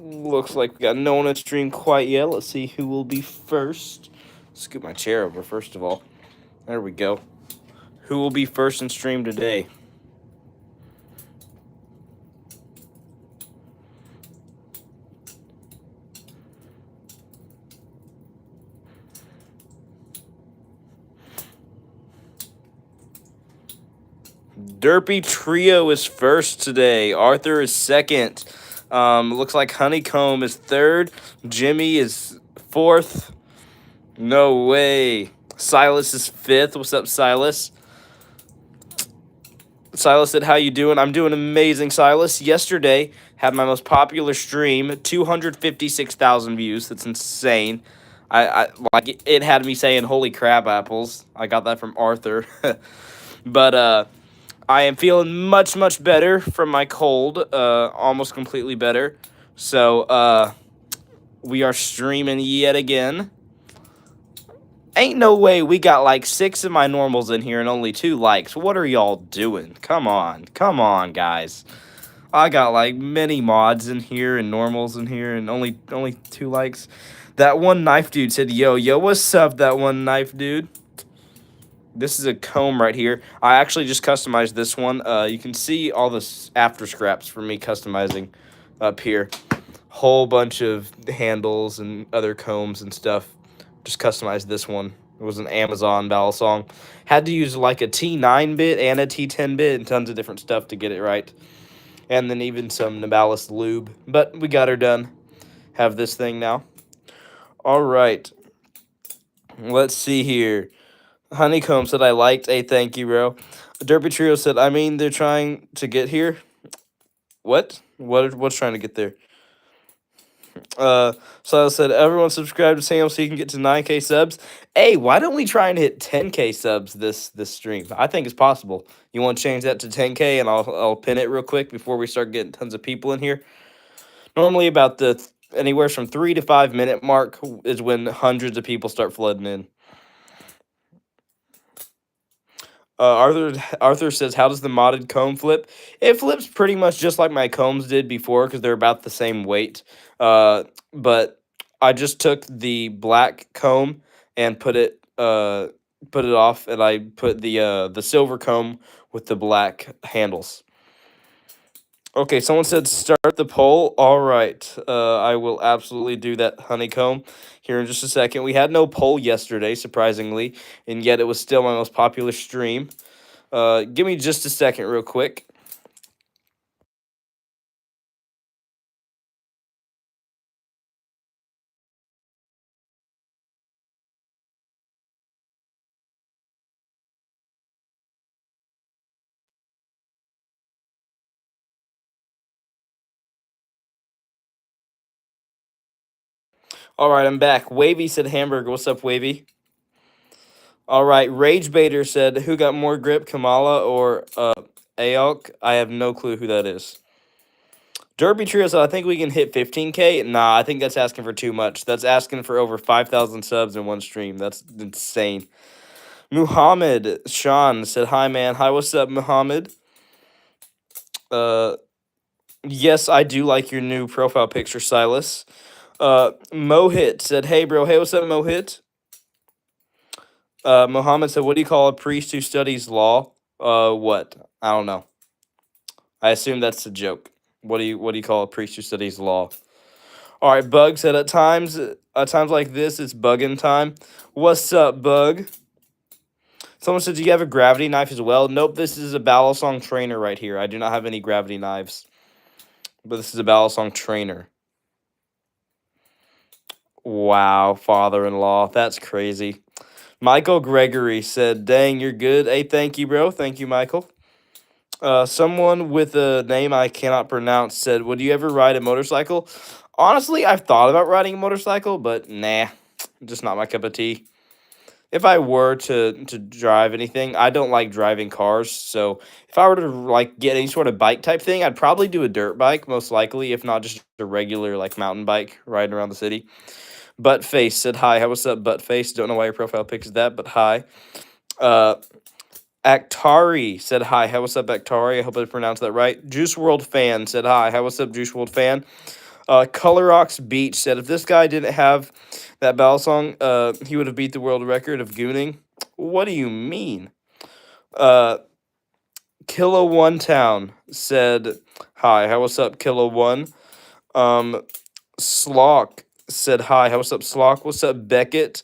Looks like we got no one on stream quite yet. Let's see who will be first. Scoot my chair over first of all. There we go. Who will be first in stream today? Derpy Trio is first today. Arthur is second. Looks like Honeycomb is third. Jimmy is fourth. No way. Silas is fifth. What's up, Silas? Silas said, how you doing? I'm doing amazing, Silas. Yesterday, had my most popular stream, 256,000 views. That's insane. I like it had me saying, holy crab apples. I got that from Arthur. But, I am feeling much, much better from my cold. Almost completely better. So, we are streaming yet again. Ain't no way we got like 6 of my normals in here and only 2 likes. What are y'all doing? Come on, guys. I got like many mods in here and normals in here and only 2 likes. That one knife dude said, yo, what's up, that one knife dude? This is a comb right here. I actually just customized this one. You can see all the after scraps from me customizing up here. Whole bunch of handles and other combs and stuff. Just customized this one. It was an Amazon Balisong. Had to use like a T9 bit and a T10 bit and tons of different stuff to get it right. And then even some Nabalis lube. But we got her done. Have this thing now. All right. Let's see here. Honeycomb said, I liked a thank you, bro. Derpy Trio said, I mean, they're trying to get here. What? What's trying to get there? So I said, everyone subscribe to Sam so you can get to 9K subs. Hey, why don't we try and hit 10K subs this stream? I think it's possible. You want to change that to 10K, and I'll pin it real quick before we start getting tons of people in here. Normally about the anywhere from 3 to 5 minute mark is when hundreds of people start flooding in. Arthur says, how does the modded comb flip? It flips pretty much just like my combs did before because they're about the same weight. But I just took the black comb and put it off, and I put the silver comb with the black handles. Okay, someone said start the poll. All right, I will absolutely do that, Honeycomb, here in just a second. We had no poll yesterday, surprisingly, and yet it was still my most popular stream. Give me just a second real quick. All right, I'm back. Wavy said hamburger. What's up, Wavy? All right, Rage Baiter said, who got more grip, Kamala or Aok? I have no clue who that is. Derby Trio said, I think we can hit 15K. Nah, I think that's asking for too much. That's asking for over 5,000 subs in one stream. That's insane. Muhammad Sean said, hi, man. Hi, what's up, Muhammad? Yes, I do like your new profile picture, Silas. Mohit said, hey, bro. Hey, what's up, Mohit? Muhammad said, what do you call a priest who studies law? What? I don't know. I assume that's a joke. What do you call a priest who studies law? All right, Bug said, at times like this, it's bugging time. What's up, Bug? Someone said, do you have a gravity knife as well? Nope, this is a Balisong trainer right here. I do not have any gravity knives. But this is a Balisong trainer. Wow, father-in-law. That's crazy. Michael Gregory said, dang, you're good. Hey, thank you, bro. Thank you, Michael. Someone with a name I cannot pronounce said, would you ever ride a motorcycle? Honestly, I've thought about riding a motorcycle, but nah, just not my cup of tea. If I were to drive anything, I don't like driving cars, so if I were to like get any sort of bike type thing, I'd probably do a dirt bike, most likely, if not just a regular like mountain bike riding around the city. Buttface said hi. How what's up, Buttface? Don't know why your profile pic is that, but hi. Actari said hi. How what's up, Actari? I hope I pronounced that right. Juice World Fan said hi. How what's up, Juice World Fan? Colorox Beach said if this guy didn't have that Balisong, he would have beat the world record of gooning. What do you mean? Uh, Kilo One Town said hi. How what's up, Kilo One? Um, Slock said hi. How what's up, Slock? What's up, Beckett?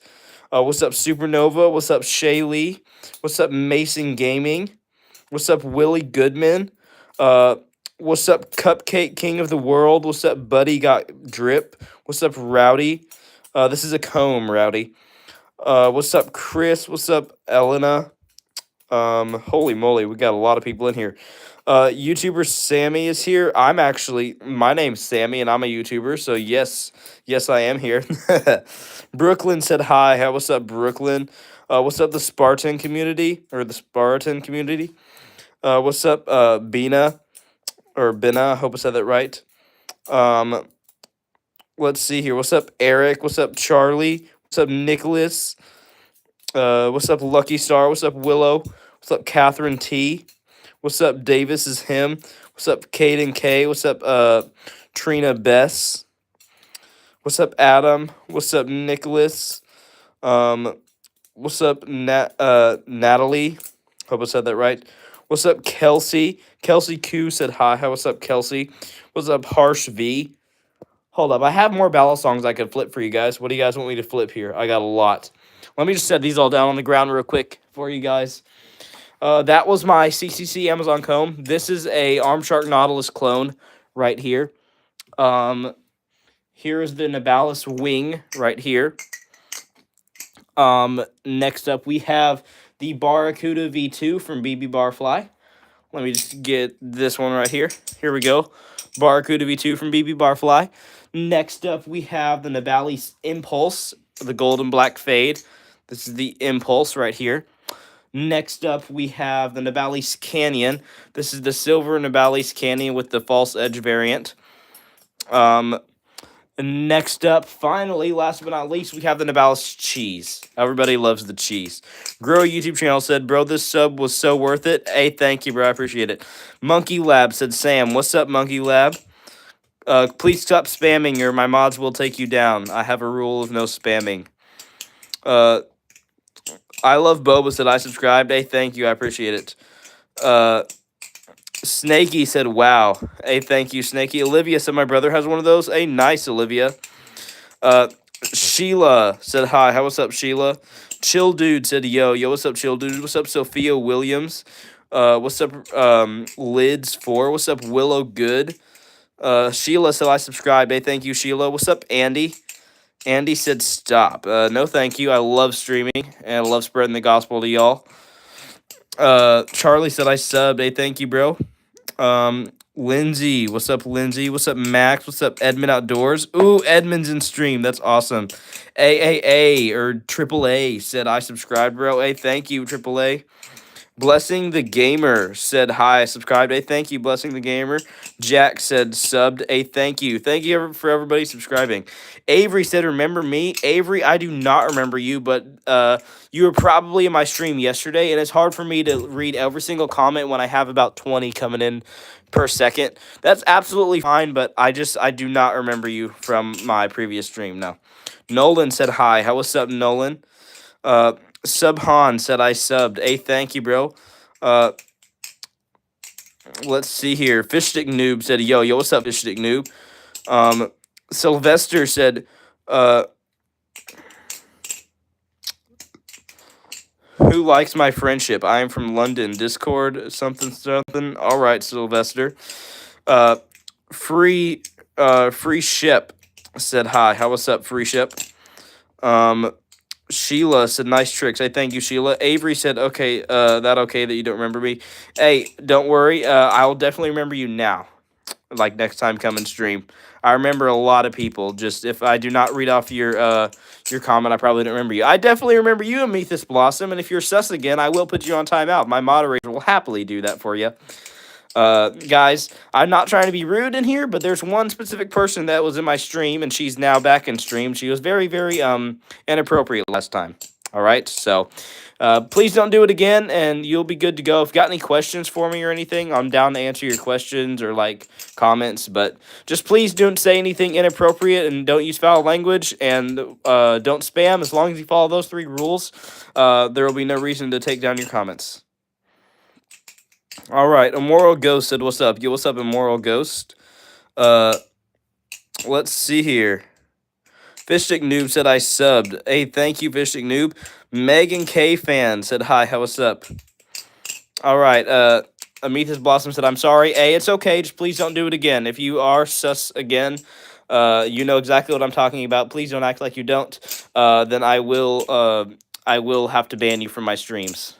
What's up, Supernova? What's up, Shay Lee? What's up, Mason Gaming? What's up, Willie Goodman? Uh, what's up, Cupcake King of the World? What's up, Buddy Got Drip? What's up, Rowdy? This is a comb, Rowdy. What's up, Chris? What's up, Elena? Holy moly, we got a lot of people in here. YouTuber Sammy is here. My name's Sammy, and I'm a YouTuber, so yes, I am here. Brooklyn said hi. What's up, Brooklyn? What's up, the Spartan community? What's up, Bina? Or Bina, I hope I said that right. Um, let's see here. What's up, Eric? What's up, Charlie? What's up, Nicholas? What's up, Lucky Star? What's up, Willow? What's up, Catherine T? What's up, Davis is him? What's up, Caden K? What's up, Trina Bess? What's up, Adam? What's up, Nicholas? What's up, Natalie? Hope I said that right. What's up, Kelsey? Kelsey Q said hi. What's up, Kelsey? What's up, Harsh V? Hold up, I have more Balisongs I could flip for you guys. What do you guys want me to flip here? I got a lot. Let me just set these all down on the ground real quick for you guys. That was my CCC Amazon comb. This is a Armshark Nautilus clone right here. Here is the Nabalis wing right here. Next up we have the Barracuda V2 from BB Barfly. Let me just get this one right here. Here we go. Barracuda V2 from BB Barfly. Next up we have the Nabalis Impulse, the golden black fade. This is the Impulse right here. Next up, we have the Nabalis Canyon. This is the silver Nabalis Canyon with the false edge variant. Next up, finally, last but not least, we have the Nabalis Cheese. Everybody loves the cheese. Grow YouTube channel said, bro, this sub was so worth it. Hey, thank you, bro. I appreciate it. Monkey Lab said, Sam, what's up, Monkey Lab? Please stop spamming or my mods will take you down. I have a rule of no spamming. I love Boba said I subscribed. Hey, thank you. I appreciate it. Snakey said, wow. Hey, thank you, Snakey. Olivia said my brother has one of those. Hey, nice, Olivia. Sheila said hi. What's up, Sheila? Chill Dude said, yo, what's up, Chill Dude? What's up, Sophia Williams? What's up, Lids4? What's up, Willow Good? Sheila said I subscribed. Hey, thank you, Sheila. What's up, Andy? Andy said stop. No, thank you. I love streaming, and I love spreading the gospel to y'all. Charlie said I subbed. Hey, thank you, bro. Lindsay. What's up, Lindsay? What's up, Max? What's up, Edmund Outdoors? Ooh, Edmund's in stream. That's awesome. AAA or AAA said I subscribed, bro. Hey, thank you, AAA. Blessing the Gamer said hi, subscribed. Hey, thank you, Blessing the Gamer. Jack said subbed. Hey, thank you. Thank you for everybody subscribing. Avery said, remember me? Avery, I do not remember you, but you were probably in my stream yesterday, and it's hard for me to read every single comment when I have about 20 coming in per second. That's absolutely fine, but I do not remember you from my previous stream. No. Nolan said hi. What's up, Nolan? Subhan said I subbed. Hey, thank you, bro. Let's see here. Fishstick Noob said, yo, what's up, Fishstick Noob? Sylvester said, who likes my friendship? I am from London. Discord, something. All right, Sylvester. Free Ship said hi. What's up, Free Ship? Sheila said, nice tricks. Hey, thank you, Sheila. Avery said, okay that you don't remember me. Hey, don't worry. I will definitely remember you now. Like, next time come and stream. I remember a lot of people. Just, if I do not read off your comment, I probably don't remember you. I definitely remember you, Amethys Blossom, and if you're sus again, I will put you on timeout. My moderator will happily do that for you. Guys, I'm not trying to be rude in here, but there's one specific person that was in my stream, and she's now back in stream. She was very, very inappropriate last time. All right, so please don't do it again, and you'll be good to go. If you got any questions for me or anything, I'm down to answer your questions or like comments. But just please don't say anything inappropriate and don't use foul language and don't spam. As long as you follow those 3 rules, there will be no reason to take down your comments. All right, Immoral Ghost said, "What's up?" Yo, what's up, Immoral Ghost? Let's see here. Fishstick Noob said I subbed. Hey, thank you, Fishstick Noob. Megan K fan said hi. How what's up? All right. Amethys Blossom said I'm sorry. Hey, it's okay. Just please don't do it again. If you are sus again, you know exactly what I'm talking about. Please don't act like you don't. Then I will have to ban you from my streams.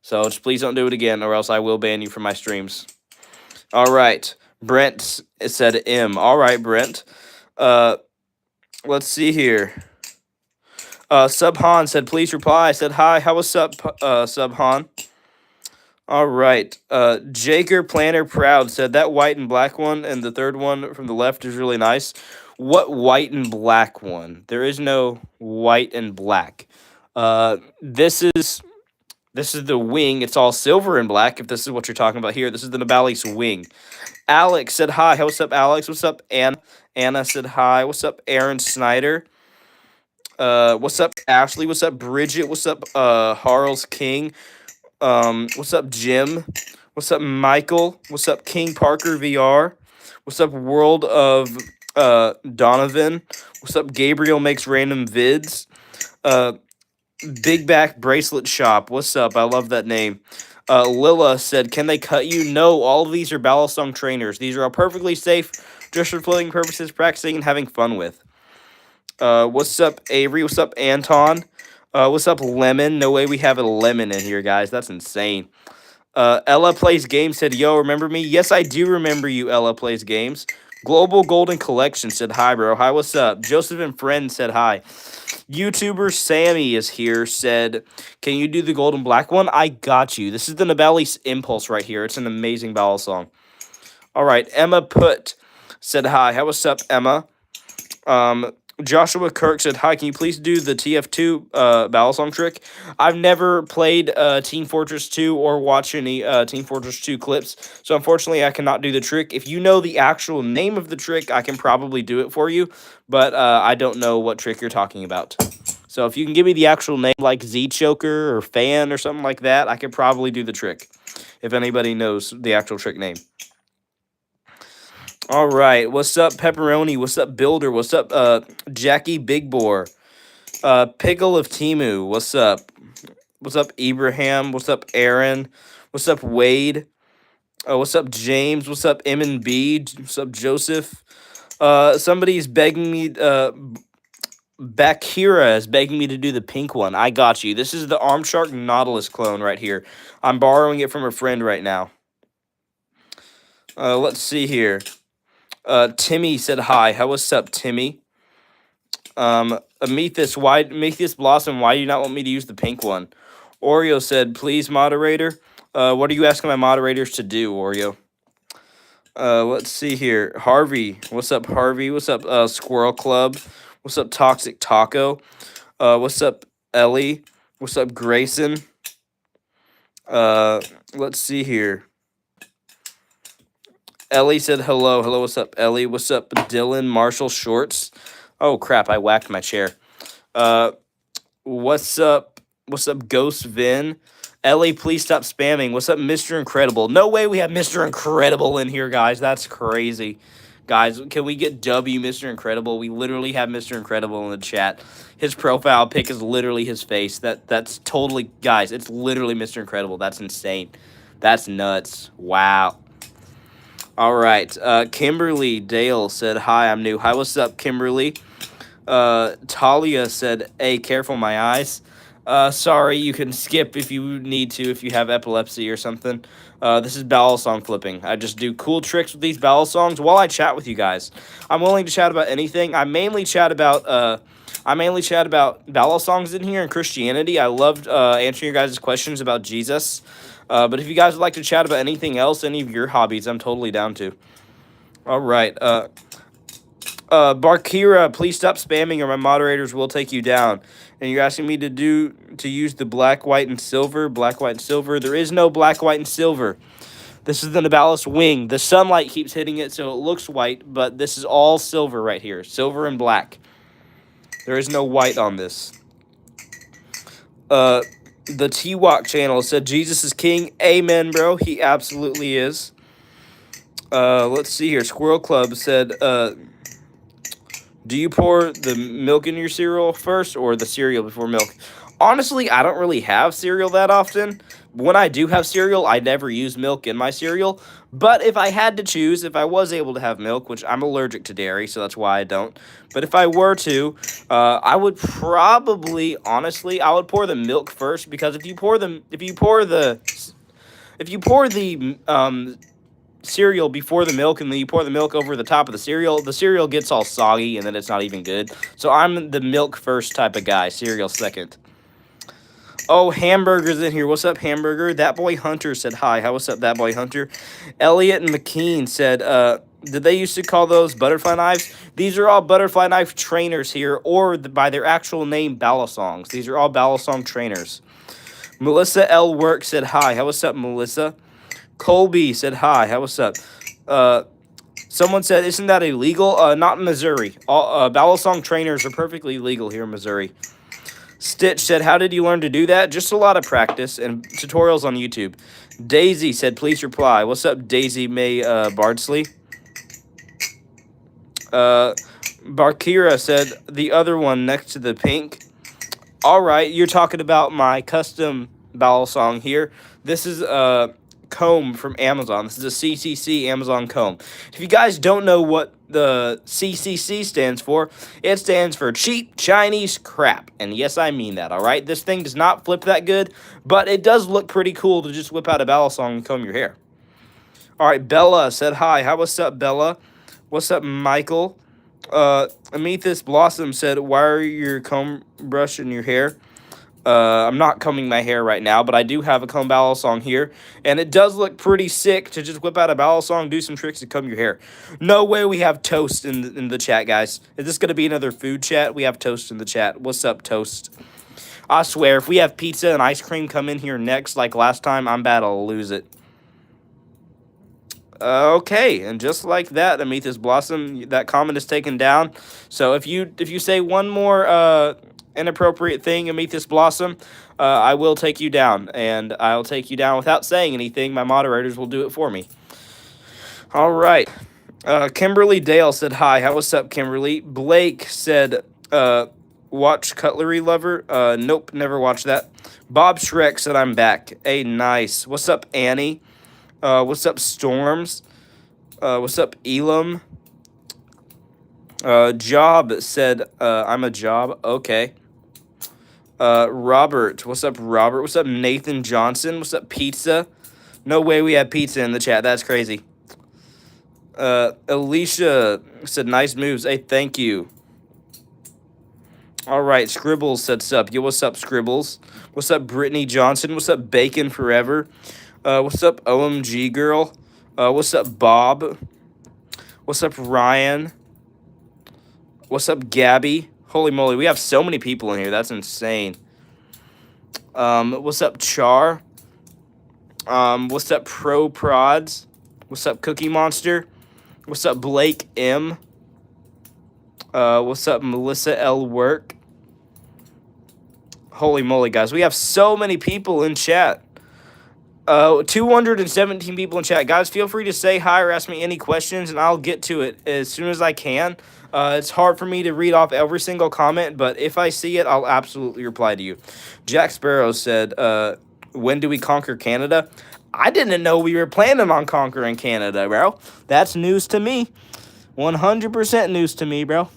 So just please don't do it again, or else I will ban you from my streams. All right. Brent said M. All right, Brent. Let's see here. Subhan said, please reply. I said, hi, how was Subhan? All right. Jaker Planner Proud said, that white and black one and the third one from the left is really nice. What white and black one? There is no white and black. This is the wing. It's all silver and black, if this is what you're talking about here. This is the Nabali's wing. Alex said, hi. Hey, what's up, Alex? What's up, Anna? Anna said, hi. What's up, Aaron Snyder? What's up, Ashley? What's up, Bridget? What's up, Harles King? What's up, Jim? What's up, Michael? What's up, King Parker VR? What's up, World of Donovan? What's up, Gabriel Makes Random Vids? Big Back Bracelet Shop. What's up? I love that name. Lilla said, can they cut you? No, all of these are Balisong trainers. These are all perfectly safe, just for floating purposes, practicing and having fun with. What's up, Avery? What's up, Anton? What's up, Lemon? No way we have a lemon in here, guys. That's insane. Ella Plays Games said, yo, remember me? Yes, I do remember you, Ella Plays Games. Global Golden Collection said, hi, bro. Hi, what's up? Joseph and Friend said, hi. YouTuber Sammy is here, said, can you do the golden black one? I got you. This is the Nabali's Impulse right here. It's an amazing Balisong. All right, Emma Put said, hi. How what's up, Emma? Joshua Kirk said, hi, can you please do the TF2 Balisong trick? I've never played Team Fortress 2 or watched any Team Fortress 2 clips, so unfortunately I cannot do the trick. If you know the actual name of the trick, I can probably do it for you, but I don't know what trick you're talking about. So if you can give me the actual name, like Z-Choker or Fan or something like that, I could probably do the trick, if anybody knows the actual trick name. All right, what's up, Pepperoni? What's up, Builder? What's up, Jackie Big Boar? Pickle of Timu, what's up? What's up, Ibrahim? What's up, Aaron? What's up, Wade? What's up, James? What's up, M&B? What's up, Joseph? Somebody's begging me, Bakira is begging me to do the pink one. I got you. This is the Armshark Nautilus clone right here. I'm borrowing it from a friend right now. Let's see here. Timmy said hi. How what's up, Timmy? Amethys Blossom, why do you not want me to use the pink one? Oreo said, please, moderator. What are you asking my moderators to do, Oreo? Let's see here. Harvey. What's up, Harvey? What's up, Squirrel Club? What's up, Toxic Taco? What's up, Ellie? What's up, Grayson? Let's see here. Ellie said hello. Hello, what's up, Ellie? What's up, Dylan Marshall Shorts? Oh, crap, I whacked my chair. What's up? What's up, Ghost Vin? Ellie, please stop spamming. What's up, Mr. Incredible? No way we have Mr. Incredible in here, guys. That's crazy. Guys, can we get W, Mr. Incredible? We literally have Mr. Incredible in the chat. His profile pic is literally his face. That's totally, guys, it's literally Mr. Incredible. That's insane. That's nuts. Wow. All right, Kimberly Dale said, hi, I'm new. Hi, what's up, Kimberly? Talia said, hey, careful my eyes. Sorry, you can skip if you need to, if you have epilepsy or something. This is Balisong flipping. I just do cool tricks with these Balisongs while I chat with you guys. I'm willing to chat about anything. I mainly chat about Balisongs in here and Christianity. I loved answering your guys' questions about Jesus. But if you guys would like to chat about anything else, any of your hobbies, I'm totally down to. All right. Barkira, please stop spamming or my moderators will take you down. And you're asking me to use the black, white, and silver. Black, white, and silver. There is no black, white, and silver. This is the Nivalis wing. The sunlight keeps hitting it, so it looks white, but this is all silver right here. Silver and black. There is no white on this. The T-Walk channel said Jesus is king. Amen, bro. He absolutely is. Let's see here. Squirrel Club said, do you pour the milk in your cereal first or the cereal before milk? Honestly, I don't really have cereal that often. When I do have cereal, I never use milk in my cereal. But if I had to choose, if I was able to have milk, which I'm allergic to dairy, so that's why I don't. But if I were to, I would probably, honestly, I would pour the milk first because if you pour the cereal before the milk and then you pour the milk over the top of the cereal gets all soggy and then it's not even good. So I'm the milk first type of guy, cereal second. Oh, Hamburger's in here. What's up, Hamburger? That Boy Hunter said hi. How what's up, That Boy Hunter? Elliot and McKean said, did they used to call those butterfly knives? These are all butterfly knife trainers here, or by their actual name, balisongs. These are all balisong trainers. Melissa L. Work said hi. How what's up, Melissa? Colby said hi. How what's up? Someone said, isn't that illegal? Not in Missouri. All balisong trainers are perfectly legal here in Missouri. Stitch said, how did you learn to do that? Just a lot of practice and tutorials on YouTube. Daisy said, please reply. What's up, Daisy May Bardsley? Barkira said, the other one next to the pink. All right, you're talking about my custom balisong here. This is comb from Amazon. This is a CCC Amazon comb. If you guys don't know what the CCC stands for, it stands for cheap Chinese crap. And yes, I mean that, all right? This thing does not flip that good, but it does look pretty cool to just whip out a balisong and comb your hair. All right, Bella said hi. How what's up, Bella? What's up, Michael? Amethys Blossom said, why are your comb brush in your hair? I'm not combing my hair right now, but I do have a comb balisong here, and it does look pretty sick to just whip out a balisong, do some tricks, and comb your hair. No way we have Toast in the chat, guys. Is this going to be another food chat? We have Toast in the chat. What's up, Toast? I swear, if we have pizza and ice cream come in here next, like last time, I'm about to lose it. Okay, and just like that, Amethys Blossom, that comment is taken down. So if you say one more inappropriate thing, Amethys Blossom, I will take you down, and I'll take you down without saying anything. My moderators will do it for me. All right. Kimberly Dale said hi. How what's up, Kimberly? Blake said, watch Cutlery Lover. Nope, never watched that. Bob Shrek said I'm back. Hey, nice. What's up, Annie? What's up, Storms? What's up, Elam? Job said, I'm a job. Okay. Robert. What's up, Robert? What's up, Nathan Johnson? What's up, Pizza? No way we have pizza in the chat. That's crazy. Alicia said, nice moves. Hey, thank you. All right, Scribbles said sup. Yo, what's up, Scribbles? What's up, Brittany Johnson? What's up, Bacon Forever? What's up, OMG Girl? What's up, Bob? What's up, Ryan? What's up, Gabby? Holy moly, we have so many people in here. That's insane. What's up, Char? What's up, Pro Prods? What's up, Cookie Monster? What's up, Blake M? What's up, Melissa L. Work? Holy moly, guys. We have so many people in chat. 217 people in chat. Guys, feel free to say hi or ask me any questions, and I'll get to it as soon as I can. It's hard for me to read off every single comment, but if I see it, I'll absolutely reply to you. Jack Sparrow said, when do we conquer Canada? I didn't know we were planning on conquering Canada, bro. That's news to me. 100% news to me, bro.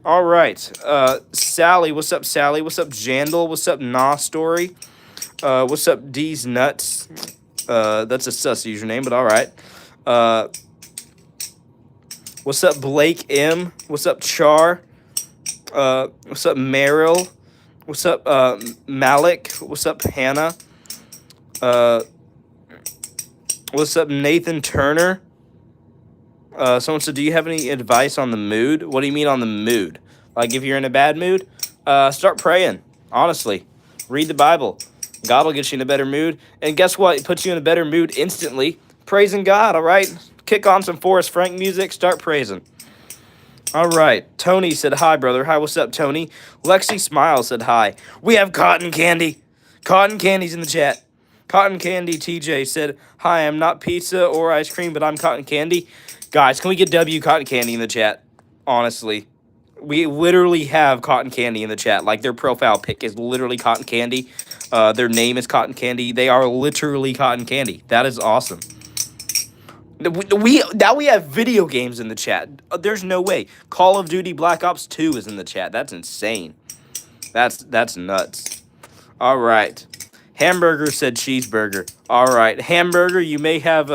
All right. Sally, what's up, Sally? What's up, Jandal? What's up, Nah Story? What's up, D's Nuts? That's a sus username, but all right. What's up, Blake M? What's up, Char? What's up, Meryl? What's up, Malik? What's up, Hannah? What's up, Nathan Turner? Someone said, do you have any advice on the mood? What do you mean on the mood? Like if you're in a bad mood, start praying. Honestly, read the Bible. God will get you in a better mood. And guess what? It puts you in a better mood instantly. Praising God, all right? Kick on some Forrest Frank music. Start praising. All right. Tony said, hi, brother. Hi, what's up, Tony? Lexi Smile said, hi. We have cotton candy. Cotton candy's in the chat. Cotton Candy TJ said, hi, I'm not pizza or ice cream, but I'm cotton candy. Guys, can we get W cotton candy in the chat? Honestly. We literally have cotton candy in the chat. Like, their profile pic is literally cotton candy. Their name is cotton candy. They are literally cotton candy. That is awesome. Now we have video games in the chat. There's no way. Call of Duty Black Ops 2 is in the chat. That's insane. That's nuts. All right. Hamburger said cheeseburger. All right. Hamburger, you may have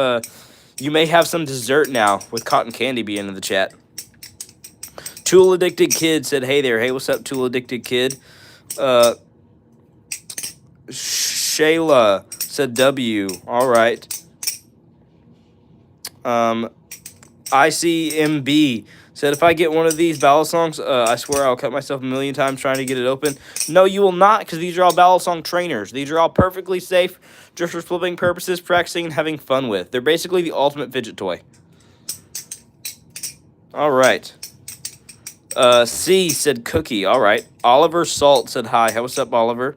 some dessert now with cotton candy being in the chat. Tool Addicted Kid said, hey there. Hey, what's up, Tool Addicted Kid? Shayla said W. All right. ICMB said, if I get one of these balisongs, I swear I'll cut myself a million times trying to get it open. No, you will not, because these are all balisong trainers. These are all perfectly safe, just for flipping purposes, practicing, and having fun with. They're basically the ultimate fidget toy. All right. C said cookie. All right. Oliver Salt said hi. Hey, what's up, Oliver?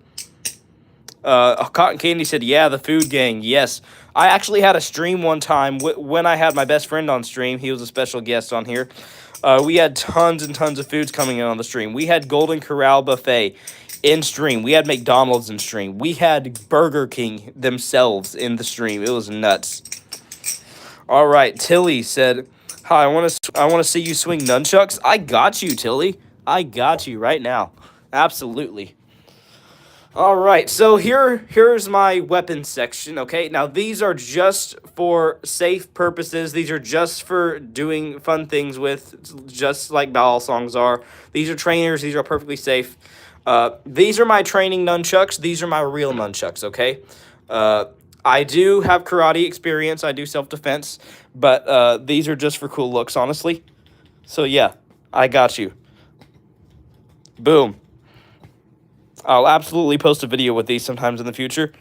Cotton Candy said, yeah, the food gang. Yes. I actually had a stream one time when I had my best friend on stream. He was a special guest on here. We had tons and tons of foods coming in on the stream. We had Golden Corral Buffet in stream. We had McDonald's in stream. We had Burger King themselves in the stream. It was nuts. All right. Tilly said, hi, I want to see you swing nunchucks. I got you, Tilly. I got you right now. Absolutely. All right, so here's my weapons section, okay? Now, these are just for safe purposes. These are just for doing fun things with, just like balisongs are. These are trainers. These are perfectly safe. These are my training nunchucks. These are my real nunchucks, okay? I do have karate experience. I do self-defense, but these are just for cool looks, honestly. So, yeah, I got you. Boom. I'll absolutely post a video with these sometimes in the future.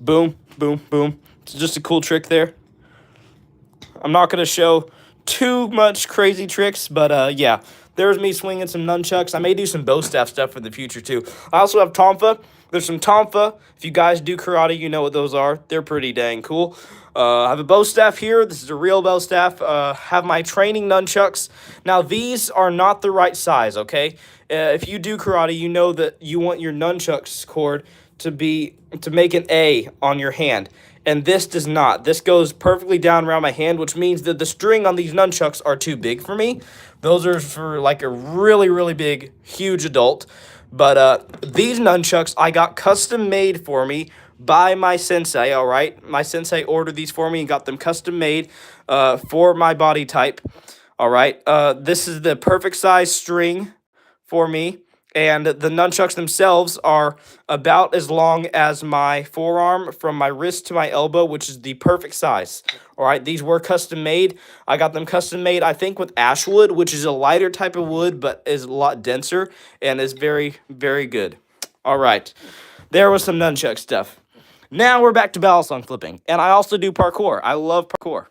Boom, boom, boom. It's just a cool trick there. I'm not going to show too much crazy tricks, but yeah. There's me swinging some nunchucks. I may do some bow staff stuff in the future, too. I also have tonfa. There's some tonfa. If you guys do karate, you know what those are. They're pretty dang cool. I have a bow staff here. This is a real bow staff. Have my training nunchucks. Now, these are not the right size, okay? If you do karate, you know that you want your nunchucks cord to make an A on your hand. And this does not. This goes perfectly down around my hand, which means that the string on these nunchucks are too big for me. Those are for like a really, really big, huge adult. But these nunchucks I got custom made for me by my sensei, all right? My sensei ordered these for me and got them custom made for my body type, all right? This is the perfect size string for me, and the nunchucks themselves are about as long as my forearm from my wrist to my elbow, which is the perfect size. All right, these were custom made. I got them custom made, I think, with ash wood, which is a lighter type of wood, but is a lot denser and is very, very good. All right, there was some nunchuck stuff. Now we're back to balisong flipping, and I also do parkour. I love parkour.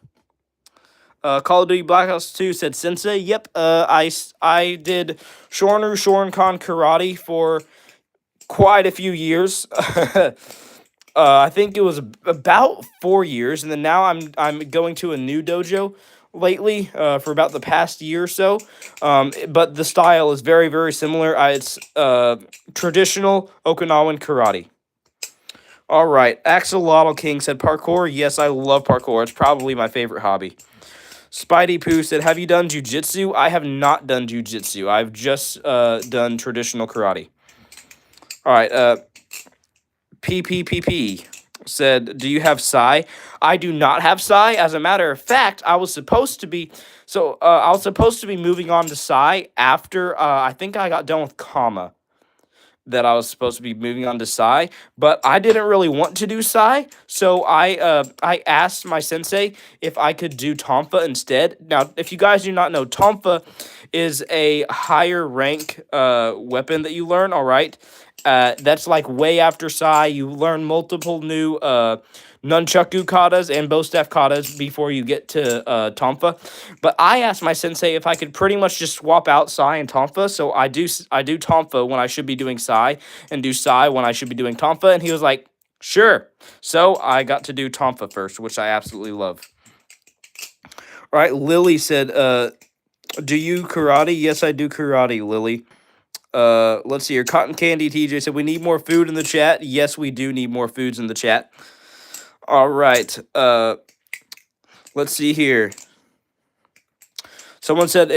Call of Duty Black Ops 2 said Sensei. Yep, I did Shorinkan karate for quite a few years. I think it was about 4 years, and then now I'm going to a new dojo lately for about the past year or so. But the style is very, very similar. It's traditional Okinawan karate. All right, Axolotl King said parkour. Yes, I love parkour. It's probably my favorite hobby. Spidey Poo said, have you done jiu-jitsu? I have not done jiu-jitsu. I've just done traditional karate. All right, PPPP said, do you have Sai? I do not have Sai. As a matter of fact, I was supposed to be moving on to Sai after I think I got done with Kama. that I was supposed to be moving on to Psy, but I didn't really want to do Psy, so I asked my sensei if I could do Tonfa instead. Now, if you guys do not know, Tonfa is a higher rank weapon that you learn. All right, that's like way after Sai. You learn multiple new nunchaku katas and bow staff katas before you get to Tonfa. But I asked my sensei if I could pretty much just swap out Sai and Tonfa. So I do Tonfa when I should be doing Sai, and do Sai when I should be doing Tonfa. And he was like, sure. So I got to do Tonfa first, which I absolutely love. All right, Lily said, do you karate? Yes, I do karate, Lily. Let's see here. Cotton Candy TJ said, we need more food in the chat. Yes, we do need more foods in the chat. All right. Let's see here. Someone said,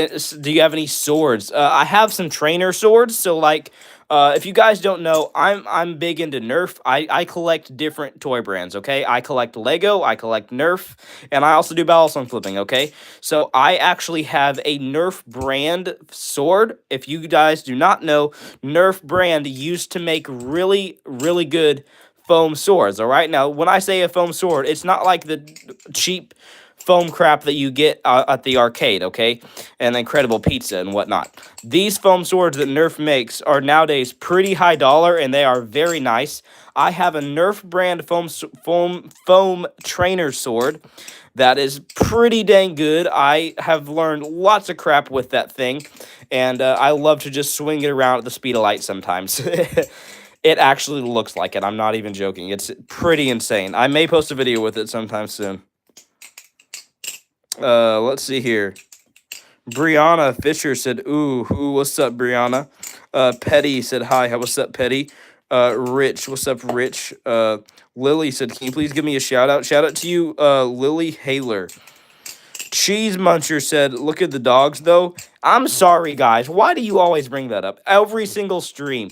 do you have any swords? I have some trainer swords. So, like, if you guys don't know, I'm big into Nerf. I collect different toy brands, okay? I collect Lego, I collect Nerf, and I also do balisong flipping, okay? So, I actually have a Nerf brand sword. If you guys do not know, Nerf brand used to make really, really good foam swords, all right? Now, when I say a foam sword, it's not like the cheap foam crap that you get at the arcade, okay? And Incredible Pizza and whatnot. These foam swords that Nerf makes are nowadays pretty high dollar, and they are very nice. I have a Nerf brand foam trainer sword that is pretty dang good. I have learned lots of crap with that thing, and I love to just swing it around at the speed of light sometimes. It actually looks like it. I'm not even joking. It's pretty insane. I may post a video with it sometime soon. Let's see here. Brianna Fisher said, ooh, what's up, Brianna? Petty said, hi, what's up, Petty? Rich, what's up, Rich? Lily said, can you please give me a shout out? Shout out to you, Lily Haler. Cheese Muncher said, look at the dogs, though. I'm sorry, guys. Why do you always bring that up? Every single stream.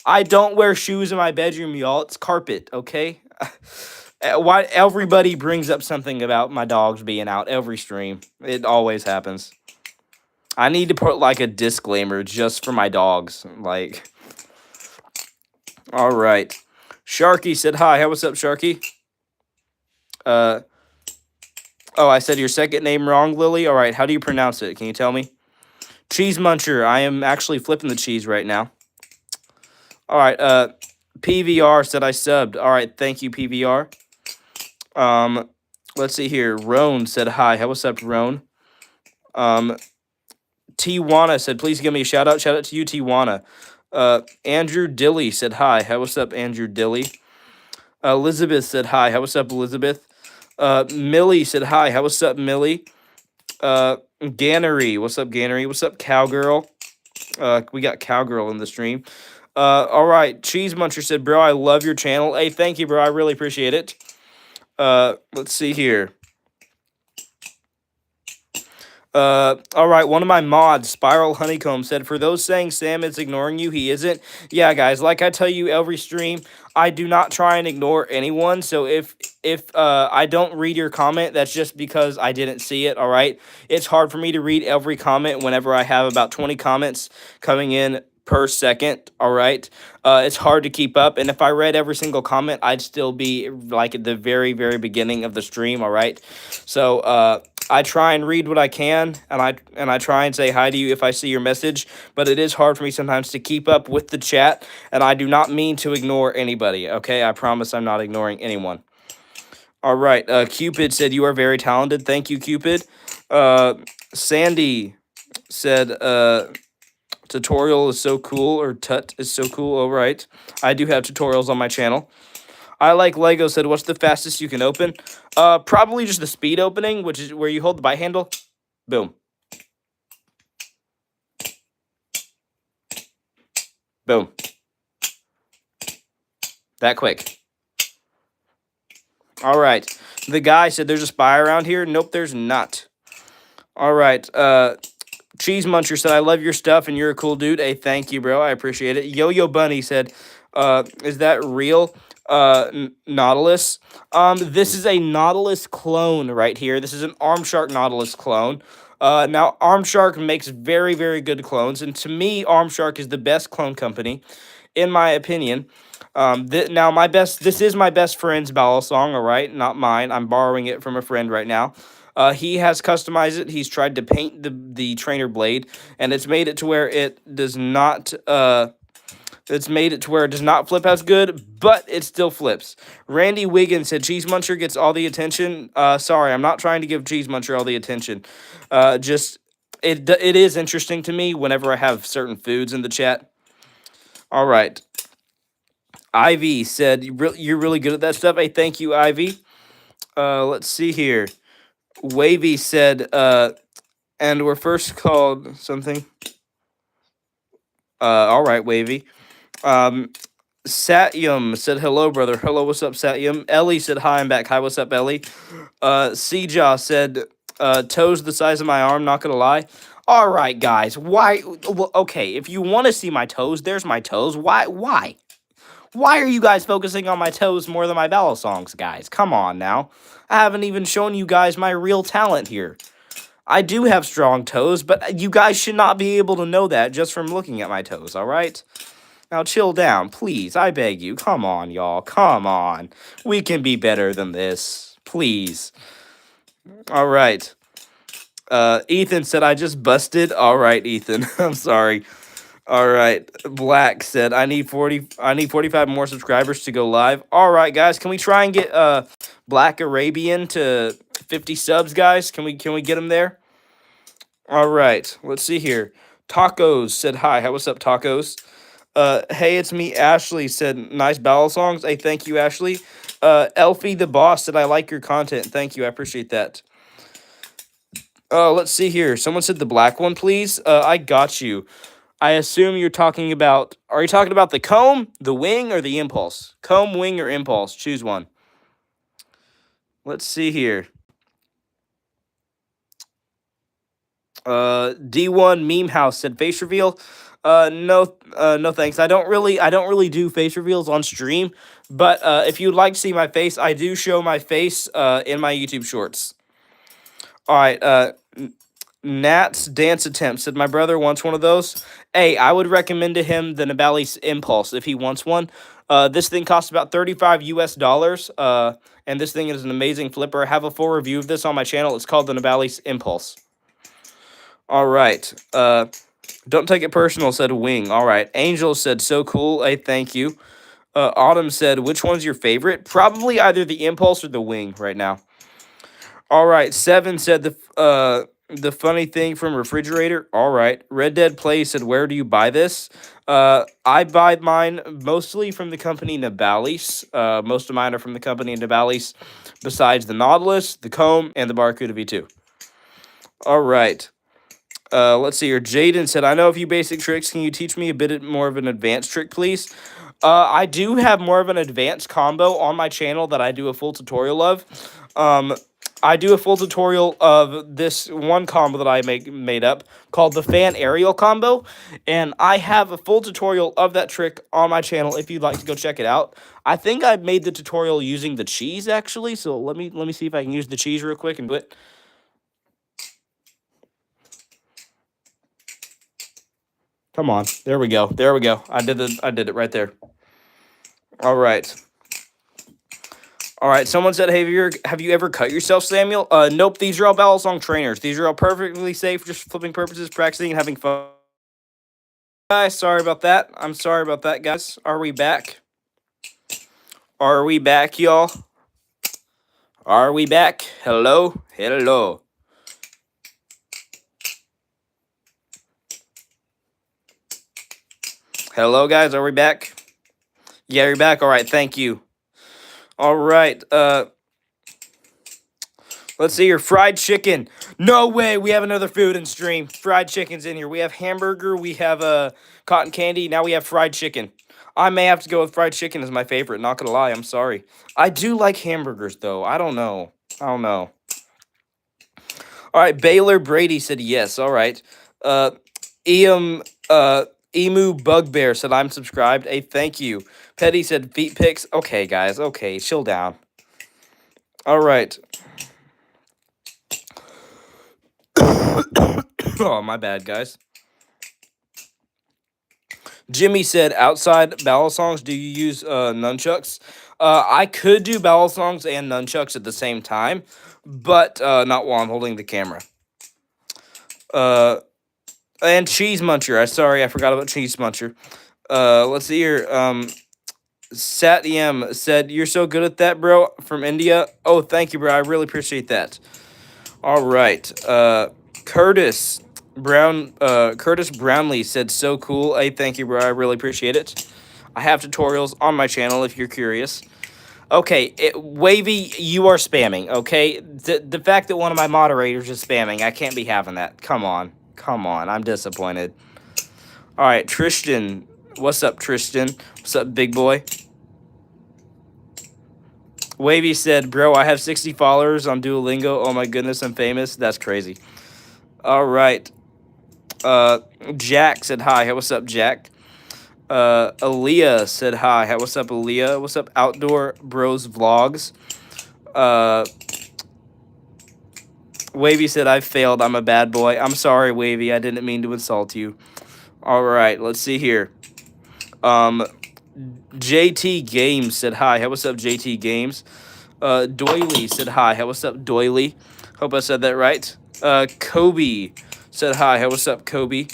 I don't wear shoes in my bedroom, y'all. It's carpet, okay? Why everybody brings up something about my dogs being out every stream. It always happens. I need to put like a disclaimer just for my dogs. Like, all right. Sharky said hi. What's up, Sharky? Oh, I said your second name wrong, Lily. All right. How do you pronounce it? Can you tell me? Cheese Muncher. I am actually flipping the cheese right now. All right. PVR said I subbed. All right. Thank you, PVR. Let's see here. Roan said hi. What's up, Roan? Tijuana said, please give me a shout out. Shout out to you, Tijuana. Andrew Dilly said hi. What's up, Andrew Dilly? Elizabeth said hi. What's up, Elizabeth? Millie said hi. What's up, Millie? Gannery. What's up, Gannery? What's up, Cowgirl? We got Cowgirl in the stream. All right. Cheese Muncher said, bro, I love your channel. Hey, thank you, bro. I really appreciate it. Let's see here. All right, one of my mods, Spiral Honeycomb, said, for those saying Sam is ignoring you, he isn't. Yeah, guys, like I tell you every stream, I do not try and ignore anyone. So if I don't read your comment, that's just because I didn't see it, all right? It's hard for me to read every comment whenever I have about 20 comments coming in per second, all right? It's hard to keep up, and if I read every single comment, I'd still be like at the very, very beginning of the stream, all right? So, I try and read what I can, and I try and say hi to you if I see your message, but it is hard for me sometimes to keep up with the chat, and I do not mean to ignore anybody, okay? I promise I'm not ignoring anyone. All right, Cupid said, you are very talented. Thank you, Cupid. Sandy said, tutorial is so cool, or tut is so cool. All right, I do have tutorials on my channel. I like Lego said, what's the fastest you can open? Probably just the speed opening, which is where you hold the bite handle. Boom. Boom. That quick. All right. The guy said, there's a spy around here. Nope, there's not. All right. Cheese Muncher said, I love your stuff and you're a cool dude. Hey, thank you, bro. I appreciate it. Yo-Yo Bunny said, is that real? Nautilus. This is a Nautilus clone right here. This is an Armshark Nautilus clone. Now Armshark makes very, very good clones, and to me, Armshark is the best clone company in my opinion. Now this is my best friend's balisong, all right, not mine. I'm borrowing it from a friend right now. He has customized it. He's tried to paint the trainer blade, and it's made it to where it does not. It's made it to where it does not flip as good, but it still flips. Randy Wiggins said Cheese Muncher gets all the attention. Sorry, I'm not trying to give Cheese Muncher all the attention. Just it is interesting to me whenever I have certain foods in the chat. All right. Ivy said you're really good at that stuff. Hey, thank you, Ivy. Let's see here. Wavy said, and we're first called something. All right, Wavy. Satyam said, hello, brother. Hello, what's up, Satyam? Ellie said, hi, I'm back. Hi, what's up, Ellie? Seja said, toes the size of my arm, not gonna lie. All right, guys. Why? Well, okay, if you want to see my toes, there's my toes. Why? Why are you guys focusing on my toes more than my balisongs, guys? Come on now. I haven't even shown you guys my real talent here. I do have strong toes, but you guys should not be able to know that just from looking at my toes, all right? Now chill down, please. I beg you. Come on, y'all. Come on. We can be better than this. Please. All right. Ethan said I just busted. All right, Ethan. I'm sorry. All right. Black said I need 45 more subscribers to go live. All right, guys. Can we try and get Black Arabian to 50 subs, guys? Can we get him there? All right. Let's see here. Tacos said hi. How what's up, Tacos? Hey, it's me, Ashley, said nice balisongs. Hey, thank you, Ashley. Elfie the boss said I like your content. Thank you. I appreciate that. Let's see here. Someone said the black one, please. I got you. I assume you're talking about... Are you talking about the comb, the wing, or the impulse? Comb, wing, or impulse? Choose one. Let's see here. D1 Meme House said face reveal. No thanks. I don't really do face reveals on stream, but if you'd like to see my face, I do show my face in my YouTube shorts. All right, Nat's dance attempt said my brother wants one of those. Hey, I would recommend to him the Nabali Impulse if he wants one. This thing costs about $35 US. And this thing is an amazing flipper. I have a full review of this on my channel. It's called the Nabali Impulse. All right. Don't take it personal, said Wing. All right. Angel said, so cool. Hey, thank you. Autumn said, which one's your favorite? Probably either the Impulse or the Wing right now. All right. Seven said the funny thing from refrigerator. All right. Red Dead Play said, where do you buy this? I buy mine mostly from the company Nabalis. Most of mine are from the company Nabalis, besides the Nautilus, the Comb, and the Barracuda V2. All right. Let's see here. Jaden said, I know a few basic tricks. Can you teach me a bit more of an advanced trick, please? I do have more of an advanced combo on my channel that I do a full tutorial of. I do a full tutorial of this one combo that I made up called the fan aerial combo, and I have a full tutorial of that trick on my channel if you'd like to go check it out. I think I made the tutorial using the cheese actually, so let me see if I can use the cheese real quick and do it. Come on. There we go. There we go. I did it right there. All right. All right. Someone said, hey, have you ever cut yourself, Samuel? Nope. These are all balisong trainers. These are all perfectly safe, just flipping purposes, practicing, and having fun. Guys, sorry about that. I'm sorry about that, guys. Are we back? Are we back, y'all? Are we back? Hello? Hello. Hello, guys. Are we back? Yeah, you're back. All right. Thank you. All right. Let's see here. Fried chicken. No way. We have another food in stream. Fried chicken's in here. We have hamburger. We have cotton candy. Now we have fried chicken. I may have to go with fried chicken as my favorite. Not gonna lie. I'm sorry. I do like hamburgers, though. I don't know. All right. Baylor Brady said yes. All right. Emu Bugbear said I'm subscribed. Hey, thank you. Petty said feet pics. Okay, guys. Okay, chill down. All right. Oh, my bad, guys. Jimmy said, outside balisongs, do you use nunchucks? I could do balisongs and nunchucks at the same time, but not while I'm holding the camera. And Cheese Muncher. Sorry, I forgot about Cheese Muncher. Let's see here. Satyam said, "You're so good at that, bro." From India. Oh, thank you, bro. I really appreciate that. All right. Curtis Curtis Brownlee said, "So cool." Hey, thank you, bro. I really appreciate it. I have tutorials on my channel if you're curious. Okay, Wavy, you are spamming. Okay, the fact that one of my moderators is spamming, I can't be having that. Come on, come on. I'm disappointed. All right, Tristan. What's up, Tristan? What's up, big boy? Wavy said, "Bro, I have 60 followers on Duolingo. Oh my goodness, I'm famous. That's crazy." All right. Jack said hi. Hey, what's up, Jack? Aaliyah said hi. Hey, what's up, Aaliyah? What's up, Outdoor Bros Vlogs? Wavy said, "I failed. I'm a bad boy." I'm sorry, Wavy. I didn't mean to insult you. All right, let's see here. JT Games said hi. Hey, what's up, JT Games? Doily said hi. Hey, what's up, Doily? Hope I said that right. Kobe said hi. Hey, what's up, Kobe?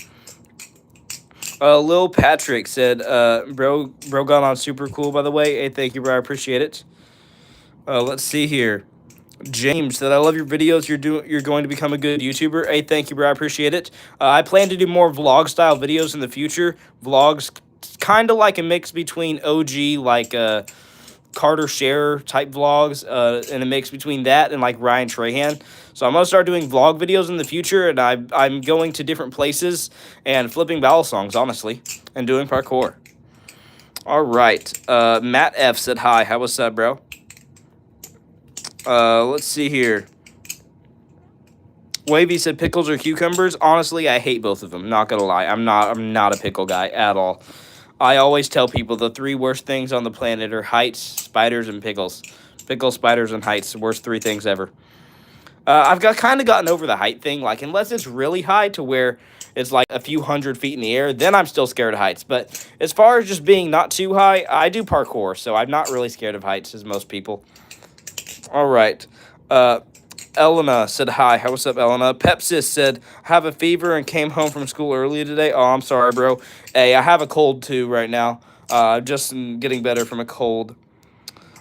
Lil Patrick said, bro got on super cool, by the way. Hey, thank you, bro. I appreciate it. Let's see here. James said, "I love your videos. You're going to become a good YouTuber." Hey, thank you, bro. I appreciate it. I plan to do more vlog style videos in the future. Vlogs, kind of like a mix between OG, like Carter Scherer type vlogs, and a mix between that and like Ryan Trahan. So I'm gonna start doing vlog videos in the future, and I'm going to different places and flipping balisongs, honestly, and doing parkour. All right. Matt F said hi. How was up, bro? Let's see here. Wavy said pickles or cucumbers. Honestly, I hate both of them. Not gonna lie, I'm not a pickle guy at all. I always tell people the three worst things on the planet are heights, spiders, and pickles. Pickles, spiders, and heights. The worst three things ever. I've kind of gotten over the height thing. Like, unless it's really high to where it's like a few 100 feet in the air, then I'm still scared of heights. But as far as just being not too high, I do parkour, so I'm not really scared of heights as most people. All right. Elena said hi. What's up, Elena? Pepsis said, "Have a fever and came home from school early today." Oh, I'm sorry, bro. Hey, I have a cold too right now. Just getting better from a cold.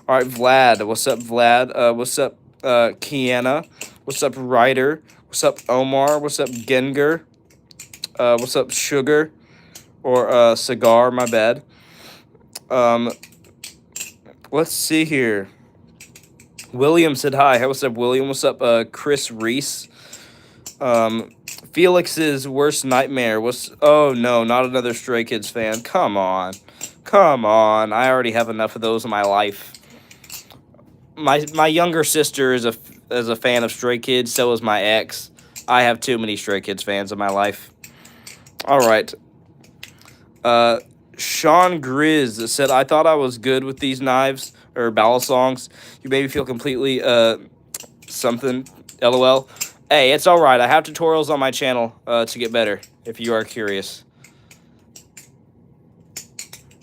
All right, Vlad. What's up, Vlad? What's up, Kiana? What's up, Ryder? What's up, Omar? What's up, Genger? What's up, Sugar? Or Cigar, my bad. Let's see here. William said hi. What's up, William? What's up, Chris Reese? Felix's worst nightmare was... Oh, no, not another Stray Kids fan. Come on. Come on. I already have enough of those in my life. My younger sister is a fan of Stray Kids. So is my ex. I have too many Stray Kids fans in my life. All right. Sean Grizz said, "I thought I was good with these knives or balisongs. You made me feel completely something. LOL." Hey, it's all right. I have tutorials on my channel to get better if you are curious.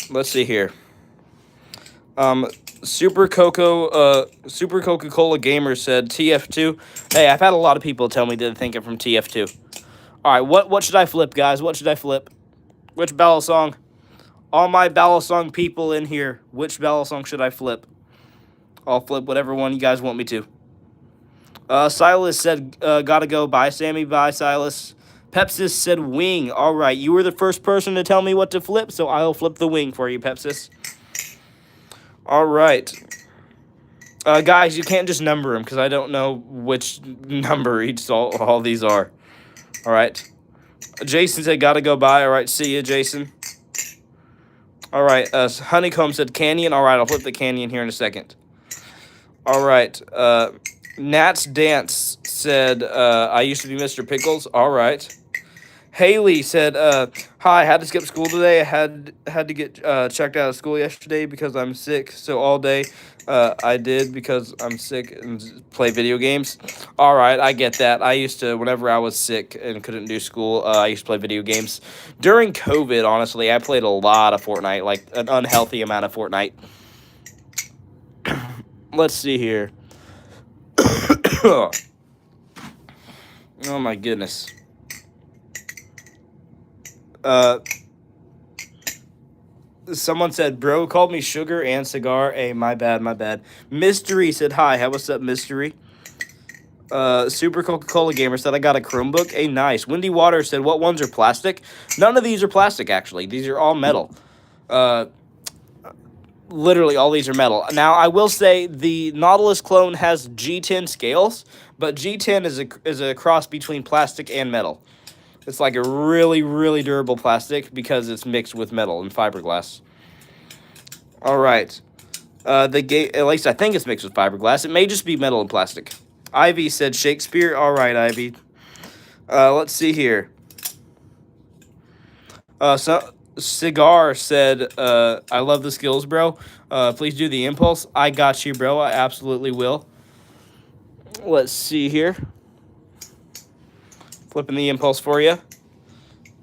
Let's see here. Super Coca-Cola Gamer said TF2. Hey, I've had a lot of people tell me that they think I'm from TF2. All right, what should I flip, guys? What should I flip? Which balisong? All my balisong people in here, which balisong should I flip? I'll flip whatever one you guys want me to. Silas said, "Gotta go. Bye, Sammy. Bye, Silas." Pepsis said, "Wing." All right, you were the first person to tell me what to flip, so I'll flip the wing for you, Pepsis. All right. Guys, you can't just number them because I don't know which number all these are. All right. Jason said, "Gotta go. Bye." All right, see you, Jason. All right, Honeycomb said Canyon. All right, I'll flip the Canyon here in a second. All right, Nat's Dance said, "I used to be Mr. Pickles." All right. Haley said, "Hi, I had to skip school today. I had to get checked out of school yesterday because I'm sick. So all day, I did because I'm sick and play video games. All right, I get that. I used to whenever I was sick and couldn't do school, I used to play video games. During COVID, honestly, I played a lot of Fortnite, like an unhealthy amount of Fortnite. Let's see here. Oh my goodness. Uh." Someone said, bro called me sugar and cigar. Hey, my bad, my bad. Mystery said, hi. How what's up, Mystery? Super Coca-Cola Gamer said, I got a Chromebook. Hey, nice. Windy Water said, what ones are plastic? None of these are plastic, actually. These are all metal. Literally, all these are metal. Now, I will say the Nautilus clone has G10 scales, but G10 is a cross between plastic and metal. It's like a really, really durable plastic because it's mixed with metal and fiberglass. All right. At least I think it's mixed with fiberglass. It may just be metal and plastic. Ivy said Shakespeare. All right, Ivy. Let's see here. Cigar said, I love the skills, bro. Please do the impulse. I got you, bro. I absolutely will. Let's see here. Flipping the impulse for you.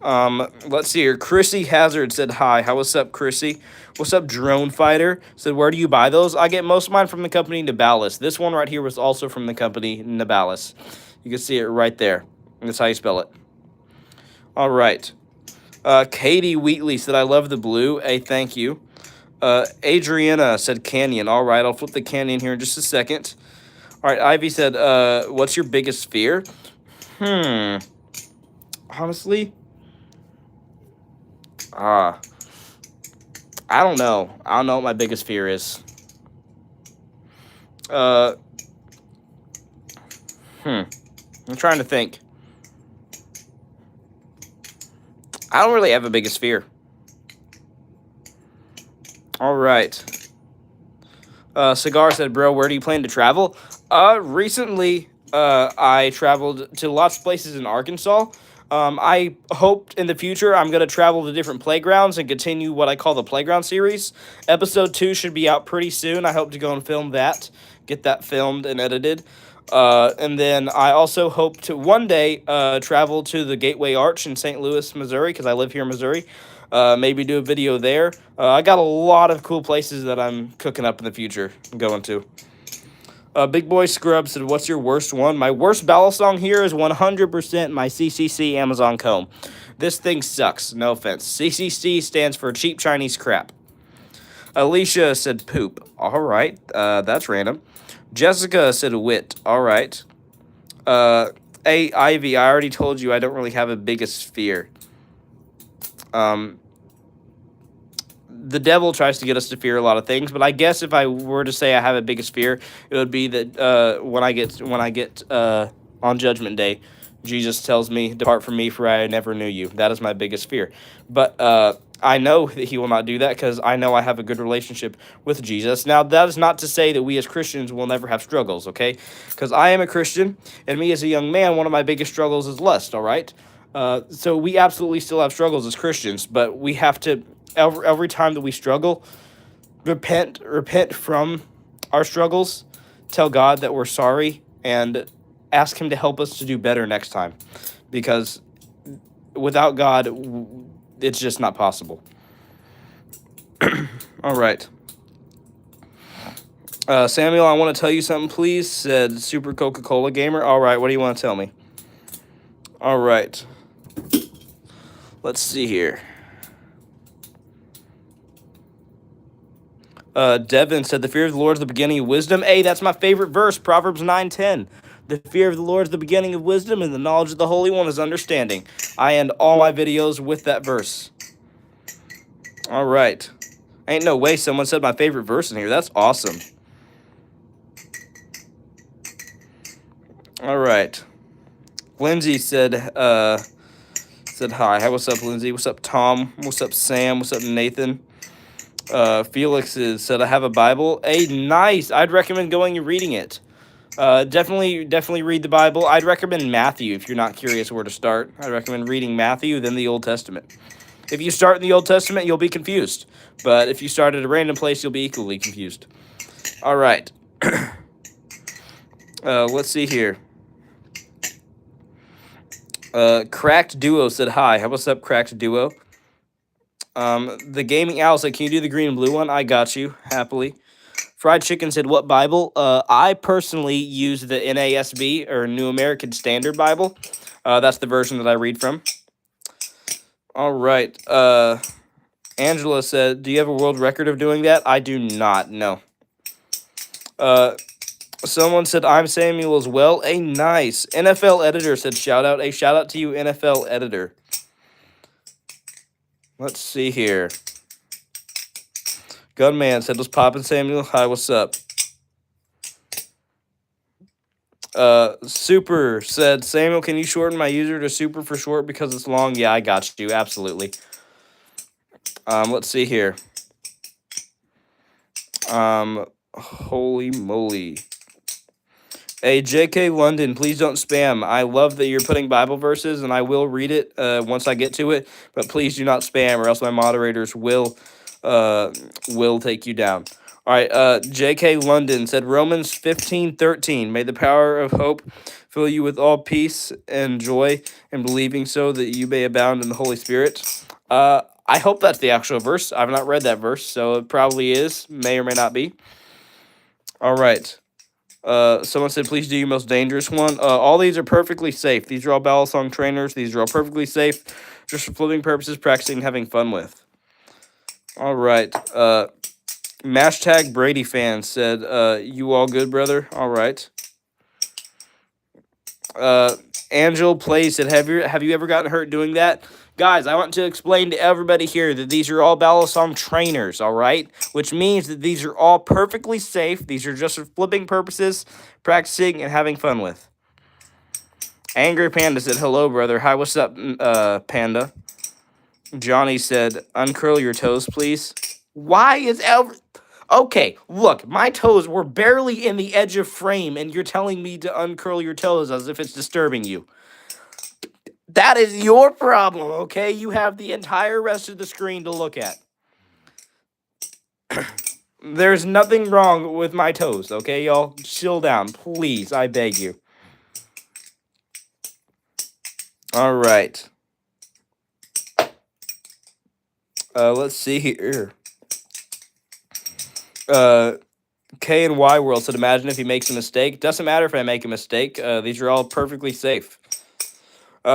Let's see here. Chrissy Hazard said, hi. How what's up, Chrissy? What's up, Drone Fighter? Said, where do you buy those? I get most of mine from the company Nabalis. This one right here was also from the company Nabalis. You can see it right there. That's how you spell it. All right. Katie Wheatley said, I love the blue. Hey, thank you. Adriana said Canyon. All right, I'll flip the Canyon here in just a second. All right, Ivy said, what's your biggest fear? Honestly, I don't know. I don't know what my biggest fear is. I'm trying to think. I don't really have a biggest fear. All right. Cigar said, bro, where do you plan to travel? Recently, I traveled to lots of places in Arkansas. I hope in the future I'm going to travel to different playgrounds and continue what I call the Playground series. Episode 2 should be out pretty soon. I hope to go and film that, get that filmed and edited. And then I also hope to one day travel to the Gateway Arch in St. Louis, Missouri, because I live here in Missouri. Maybe do a video there. I got a lot of cool places that I'm cooking up in the future going to. Big Boy Scrub said, what's your worst one? My worst balisong here is 100% my CCC Amazon comb. This thing sucks. No offense. CCC stands for cheap Chinese crap. Alicia said poop. All right. That's random. Jessica said wit. All right. Hey, Ivy, I already told you I don't really have a biggest fear. The devil tries to get us to fear a lot of things, but I guess if I were to say I have a biggest fear, it would be that when I get on Judgment Day, Jesus tells me, depart from me, for I never knew you. That is my biggest fear. But I know that he will not do that because I know I have a good relationship with Jesus. Now, that is not to say that we as Christians will never have struggles, okay? Because I am a Christian, and me as a young man, one of my biggest struggles is lust, all right? So we absolutely still have struggles as Christians, but we have to, every time that we struggle, repent from our struggles, tell God that we're sorry, and ask him to help us to do better next time. Because without God, it's just not possible. All right. Samuel, I want to tell you something, please, said Super Coca-Cola Gamer. All right, what do you want to tell me? All right. Let's see here. Devin said, the fear of the Lord is the beginning of wisdom. Hey, that's my favorite verse, Proverbs 9:10. The fear of the Lord is the beginning of wisdom, and the knowledge of the Holy One is understanding. I end all my videos with that verse. All right. Ain't no way someone said my favorite verse in here. That's awesome. All right. Lindsay said hi. Hi, what's up, Lindsay? What's up, Tom? What's up, Sam? What's up, Nathan? Felix said, I have a Bible. Hey, nice. I'd recommend going and reading it. Definitely read the Bible. I'd recommend Matthew if you're not curious where to start. I'd recommend reading Matthew, then the Old Testament. If you start in the Old Testament, you'll be confused. But if you start at a random place, you'll be equally confused. All right. Let's see here. Cracked Duo said hi. What's up, Cracked Duo? The Gaming Owl said, can you do the green and blue one? I got you, happily. Fried Chicken said, what Bible? I personally use the NASB, or New American Standard Bible. That's the version that I read from. All right. Angela said, do you have a world record of doing that? I do not, no. Someone said, I'm Samuel as well. A nice. NFL Editor said, shout out. A shout out to you, NFL Editor. Let's see here. Gunman said, what's poppin', Samuel? Hi, what's up? Super said, Samuel, can you shorten my user to Super for short because it's long? Yeah, I got you. Absolutely. Let's see here. Holy moly. Hey, J.K. London, please don't spam. I love that you're putting Bible verses, and I will read it once I get to it, but please do not spam, or else my moderators will take you down. All right, J.K. London said, Romans 15:13, may the power of hope fill you with all peace and joy and believing so that you may abound in the Holy Spirit. I hope that's the actual verse. I've not read that verse, so it probably is. May or may not be. All right. Someone said, please do your most dangerous one. All these are perfectly safe. These are all Balisong trainers. These are all perfectly safe, just for flipping purposes, practicing, having fun with. All right. Mashtag Brady fan said, you all good, brother? All right. Angel Plays said, have you ever gotten hurt doing that? Guys, I want to explain to everybody here that these are all Balisong trainers, all right? Which means that these are all perfectly safe. These are just for flipping purposes, practicing, and having fun with. Angry Panda said, hello, brother. Hi, what's up, Panda? Johnny said, uncurl your toes, please. Why is Okay, look, my toes were barely in the edge of frame, and you're telling me to uncurl your toes as if it's disturbing you. That is your problem, okay? You have the entire rest of the screen to look at. There's nothing wrong with my toes, okay, y'all? Chill down, please. I beg you. All right. Let's see here. K and Y World said, imagine if he makes a mistake. Doesn't matter if I make a mistake. These are all perfectly safe.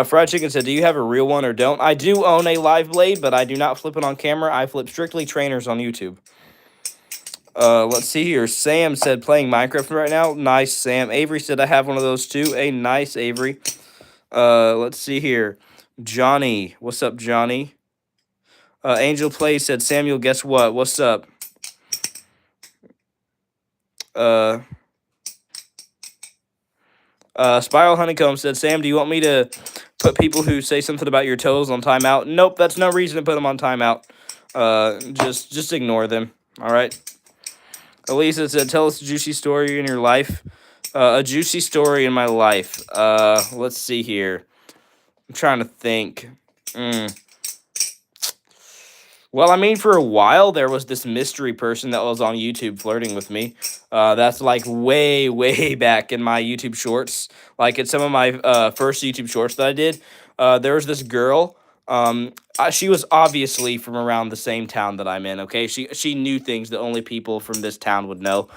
Fried Chicken said, do you have a real one or don't? I do own a live blade, but I do not flip it on camera. I flip strictly trainers on YouTube. Let's see here. Sam said, playing Minecraft right now. Nice, Sam. Avery said, I have one of those too. A nice, Avery. Let's see here. Johnny. What's up, Johnny? Angel Play said, Samuel, guess what? What's up? Spiral Honeycomb said, Sam, do you want me to put people who say something about your toes on timeout? Nope, that's no reason to put them on timeout. Just ignore them. All right. Elisa said, tell us a juicy story in your life. A juicy story in my life. Let's see here. I'm trying to think. Well, I mean, for a while, there was this mystery person that was on YouTube flirting with me. That's like way, way back in my YouTube shorts. Like in some of my first YouTube shorts that I did, there was this girl. She was obviously from around the same town that I'm in, okay? She knew things that only people from this town would know.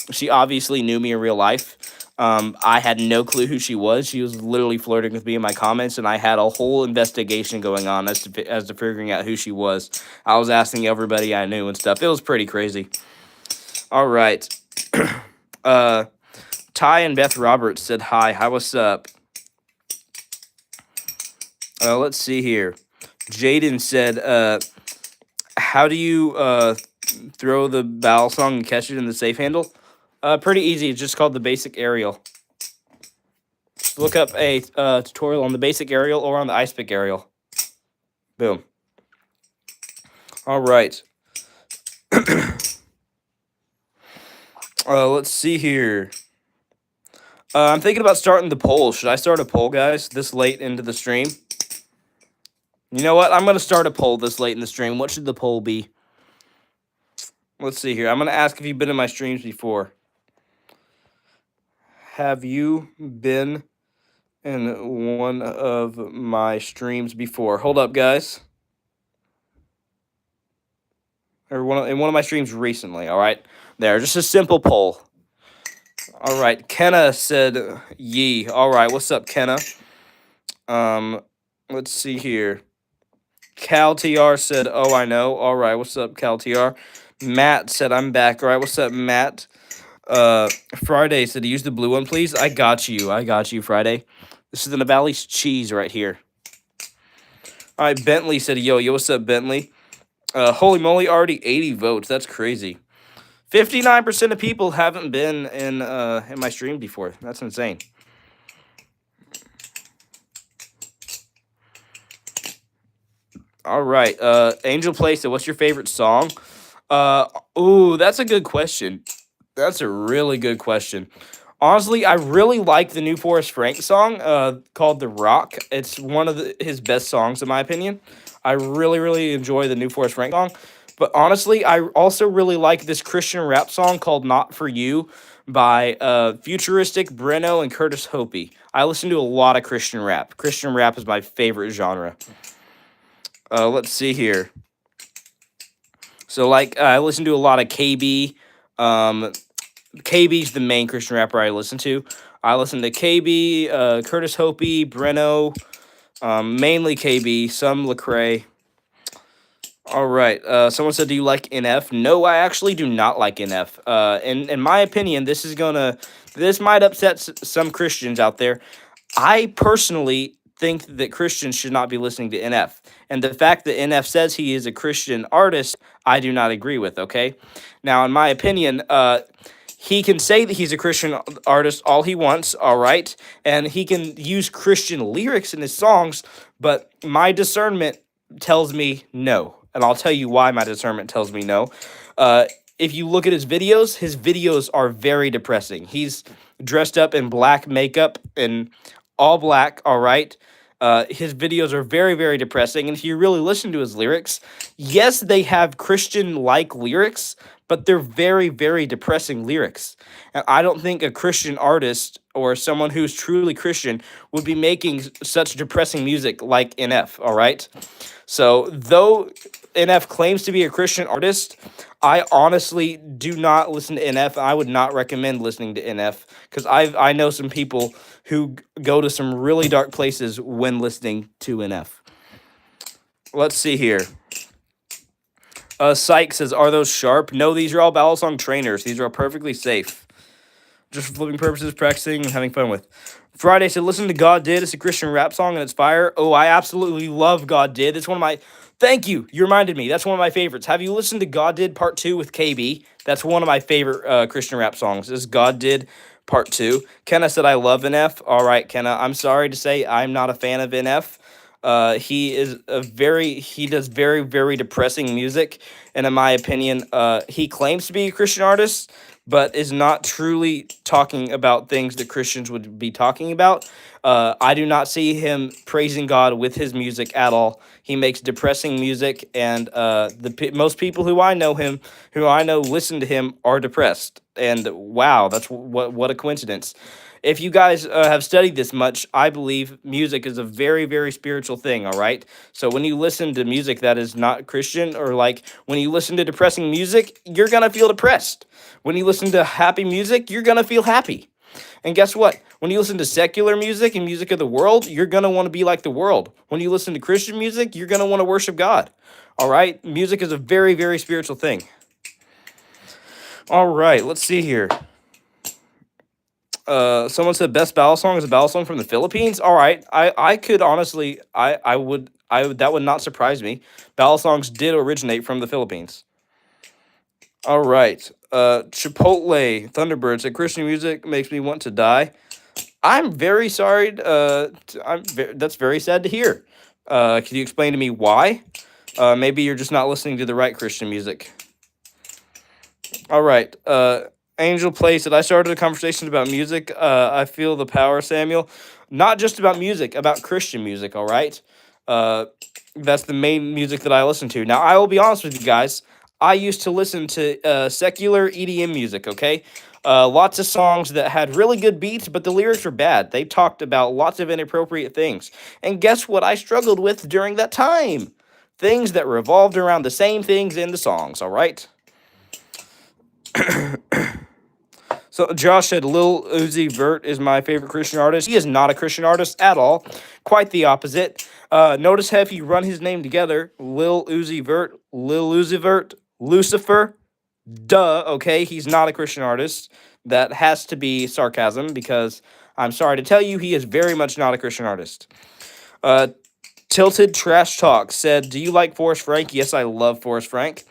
She obviously knew me in real life. I had no clue who she was. She was literally flirting with me in my comments, and I had a whole investigation going on as to figuring out who she was. I was asking everybody I knew and stuff. It was pretty crazy. All right. Ty and Beth Roberts said hi. Hi, what's up? Let's see here. Jaden said, how do you throw the balisong and catch it in the safe handle? Pretty easy. It's just called the basic aerial. Look up a tutorial on the basic aerial or on the ice pick aerial. Boom. All right. Let's see here. I'm thinking about starting the poll. Should I start a poll, guys, this late into the stream? You know what? I'm going to start a poll this late in the stream. What should the poll be? Let's see here. I'm going to ask if you've been in my streams before. Have you been in one of my streams before? Hold up, guys. Or in one of my streams recently, all right? There, just a simple poll. All right, Kenna said ye. All right, what's up, Kenna? Let's see here. Cal TR said, oh, I know. All right, what's up, Cal TR? Matt said, I'm back. All right, what's up, Matt? Friday said, use the blue one, please. I got you, Friday. This is the Navali's cheese right here. All right, Bentley said, yo, what's up, Bentley? Holy moly, already 80 votes. That's crazy. 59% of people haven't been in my stream before. That's insane. All right. Angel Play said, what's your favorite song? Ooh, that's a good question. That's a really good question. Honestly, I really like the New Forest Frank song called The Rock. It's one of his best songs, in my opinion. I really, really enjoy the New Forest Frank song. But honestly, I also really like this Christian rap song called Not For You by Futuristic, Breno, and Curtis Hopey. I listen to a lot of Christian rap. Christian rap is my favorite genre. Let's see here. So, like, I listen to a lot of KB. KB's the main Christian rapper I listen to. I listen to KB, Curtis Hopey, Breno, mainly KB, some Lecrae. All right. Someone said, do you like NF? No, I actually do not like NF. In my opinion, this might upset some Christians out there. I personally think that Christians should not be listening to NF. And the fact that NF says he is a Christian artist, I do not agree with, okay? Now, in my opinion, he can say that he's a Christian artist all he wants, all right? And he can use Christian lyrics in his songs, but my discernment tells me no. And I'll tell you why my discernment tells me no. If you look at his videos are very depressing. He's dressed up in black makeup and all black, all right? His videos are very, very depressing. And if you really listen to his lyrics, yes, they have Christian-like lyrics, but they're very, very depressing lyrics. And I don't think a Christian artist or someone who's truly Christian would be making such depressing music like NF, all right? So, though NF claims to be a Christian artist, I honestly do not listen to NF. I would not recommend listening to NF because I know some people who go to some really dark places when listening to NF. Let's see here. Syke says, are those sharp? No, these are all Balisong trainers. These are all perfectly safe. Just for flipping purposes, practicing, and having fun with. Friday said, listen to God Did. It's a Christian rap song, and it's fire. Oh, I absolutely love God Did. It's one of my... Thank you. You reminded me. That's one of my favorites. Have you listened to God Did Part 2 with KB? That's one of my favorite Christian rap songs. This is God Did Part 2. Kenna said, I love NF. All right, Kenna. I'm sorry to say I'm not a fan of NF. He does very, very depressing music. And in my opinion, he claims to be a Christian artist, but is not truly talking about things that Christians would be talking about. I do not see him praising God with his music at all. He makes depressing music, and most people who I know listen to him are depressed. And wow, that's what a coincidence. If you guys have studied this much, I believe music is a very, very spiritual thing, all right? So when you listen to music that is not Christian, or like when you listen to depressing music, you're going to feel depressed. When you listen to happy music, you're going to feel happy. And guess what? When you listen to secular music and music of the world, you're going to want to be like the world. When you listen to Christian music, you're going to want to worship God. All right? Music is a very, very spiritual thing. All right, let's see here. Someone said best balisong is a balisong from the Philippines. All right, I could honestly, I would that would not surprise me. Balisongs did originate from the Philippines. All right, Chipotle Thunderbird said Christian music makes me want to die. I'm very sorry. That's very sad to hear. Can you explain to me why? Maybe you're just not listening to the right Christian music. All right. Angel placed it. I started a conversation about music. I feel the power, Samuel. Not just about music, about Christian music, all right? Uh, that's the main music that I listen to. Now, I will be honest with you guys. I used to listen to secular EDM music, okay? Lots of songs that had really good beats, but the lyrics were bad. They talked about lots of inappropriate things. And guess what I struggled with during that time? Things that revolved around the same things in the songs, all right? So Josh said Lil Uzi Vert is my favorite Christian artist. He is not a Christian artist at all. Quite the opposite. Notice how if you run his name together, Lil Uzi Vert, Lucifer, duh, okay, he's not a Christian artist. That has to be sarcasm because I'm sorry to tell you, he is very much not a Christian artist. Uh, Tilted Trash Talk said, do you like Forrest Frank? Yes, I love Forrest Frank.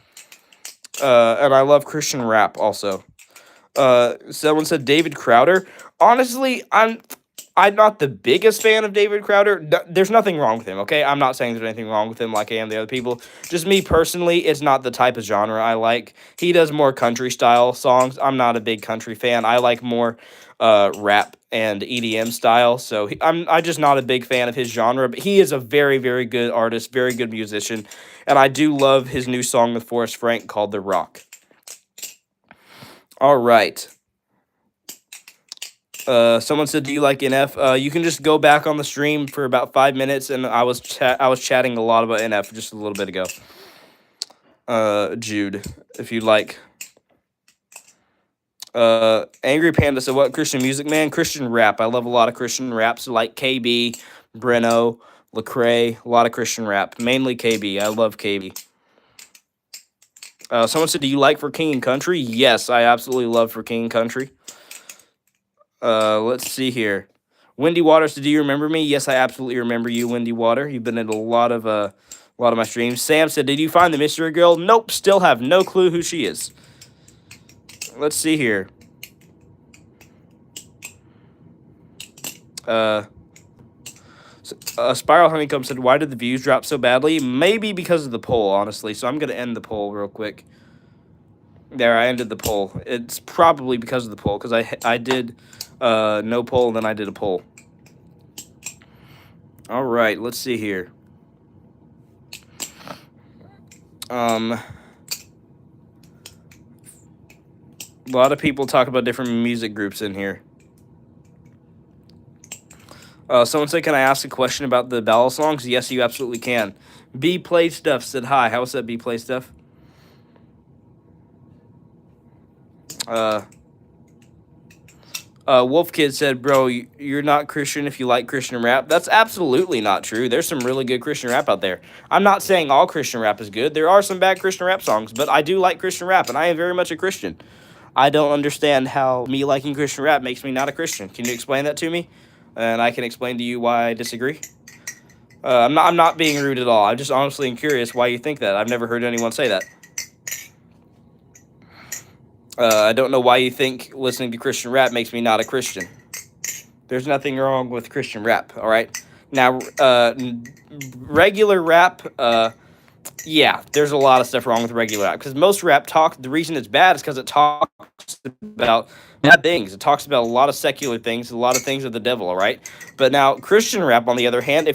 And I love Christian rap also. Someone said David Crowder. Honestly, I'm not the biggest fan of David Crowder. There's nothing wrong with him, okay? I'm not saying there's anything wrong with him like I am the other people. Just me personally, it's not the type of genre I like. He does more country style songs. I'm not a big country fan. I like more rap and EDM style. So I'm just not a big fan of his genre, but he is a very, very good artist, very good musician. And I do love his new song with Forrest Frank called The Rock. All right. Someone said, "Do you like NF?" You can just go back on the stream for about 5 minutes, and I was chatting a lot about NF just a little bit ago. Jude, if you'd like. Angry Panda said, "What Christian music, man? Christian rap. I love a lot of Christian raps, like KB, Breno, Lecrae. A lot of Christian rap, mainly KB. I love KB." Someone said, "Do you like For King and Country?" Yes, I absolutely love For King and Country. Let's see here. Wendy Waters, do you remember me? Yes, I absolutely remember you, Wendy Water. You've been in a lot of my streams. Sam said, "Did you find the mystery girl?" Nope, still have no clue who she is. Let's see here. Spiral Honeycomb said, "Why did the views drop so badly?" Maybe because of the poll, honestly. So I'm gonna end the poll real quick. There, I ended the poll. It's probably because of the poll, because I did no poll, and then I did a poll. All right, let's see here. A lot of people talk about different music groups in here. Someone said, "Can I ask a question about the balisongs?" Yes, you absolutely can. B Play Stuff said, "Hi, how's that, B Play Stuff?" Wolf Kid said, "Bro, you're not Christian if you like Christian rap." That's absolutely not true. There's some really good Christian rap out there. I'm not saying all Christian rap is good. There are some bad Christian rap songs, but I do like Christian rap, and I am very much a Christian. I don't understand how me liking Christian rap makes me not a Christian. Can you explain that to me? And I can explain to you why I disagree. I'm not being rude at all. I'm just honestly curious why you think that. I've never heard anyone say that. I don't know why you think listening to Christian rap makes me not a Christian. There's nothing wrong with Christian rap, all right? Now, regular rap, yeah, there's a lot of stuff wrong with regular rap. Because most rap talk, the reason it's bad is because it talks about bad things. It talks about a lot of secular things, a lot of things of the devil, all right? But now, Christian rap, on the other hand,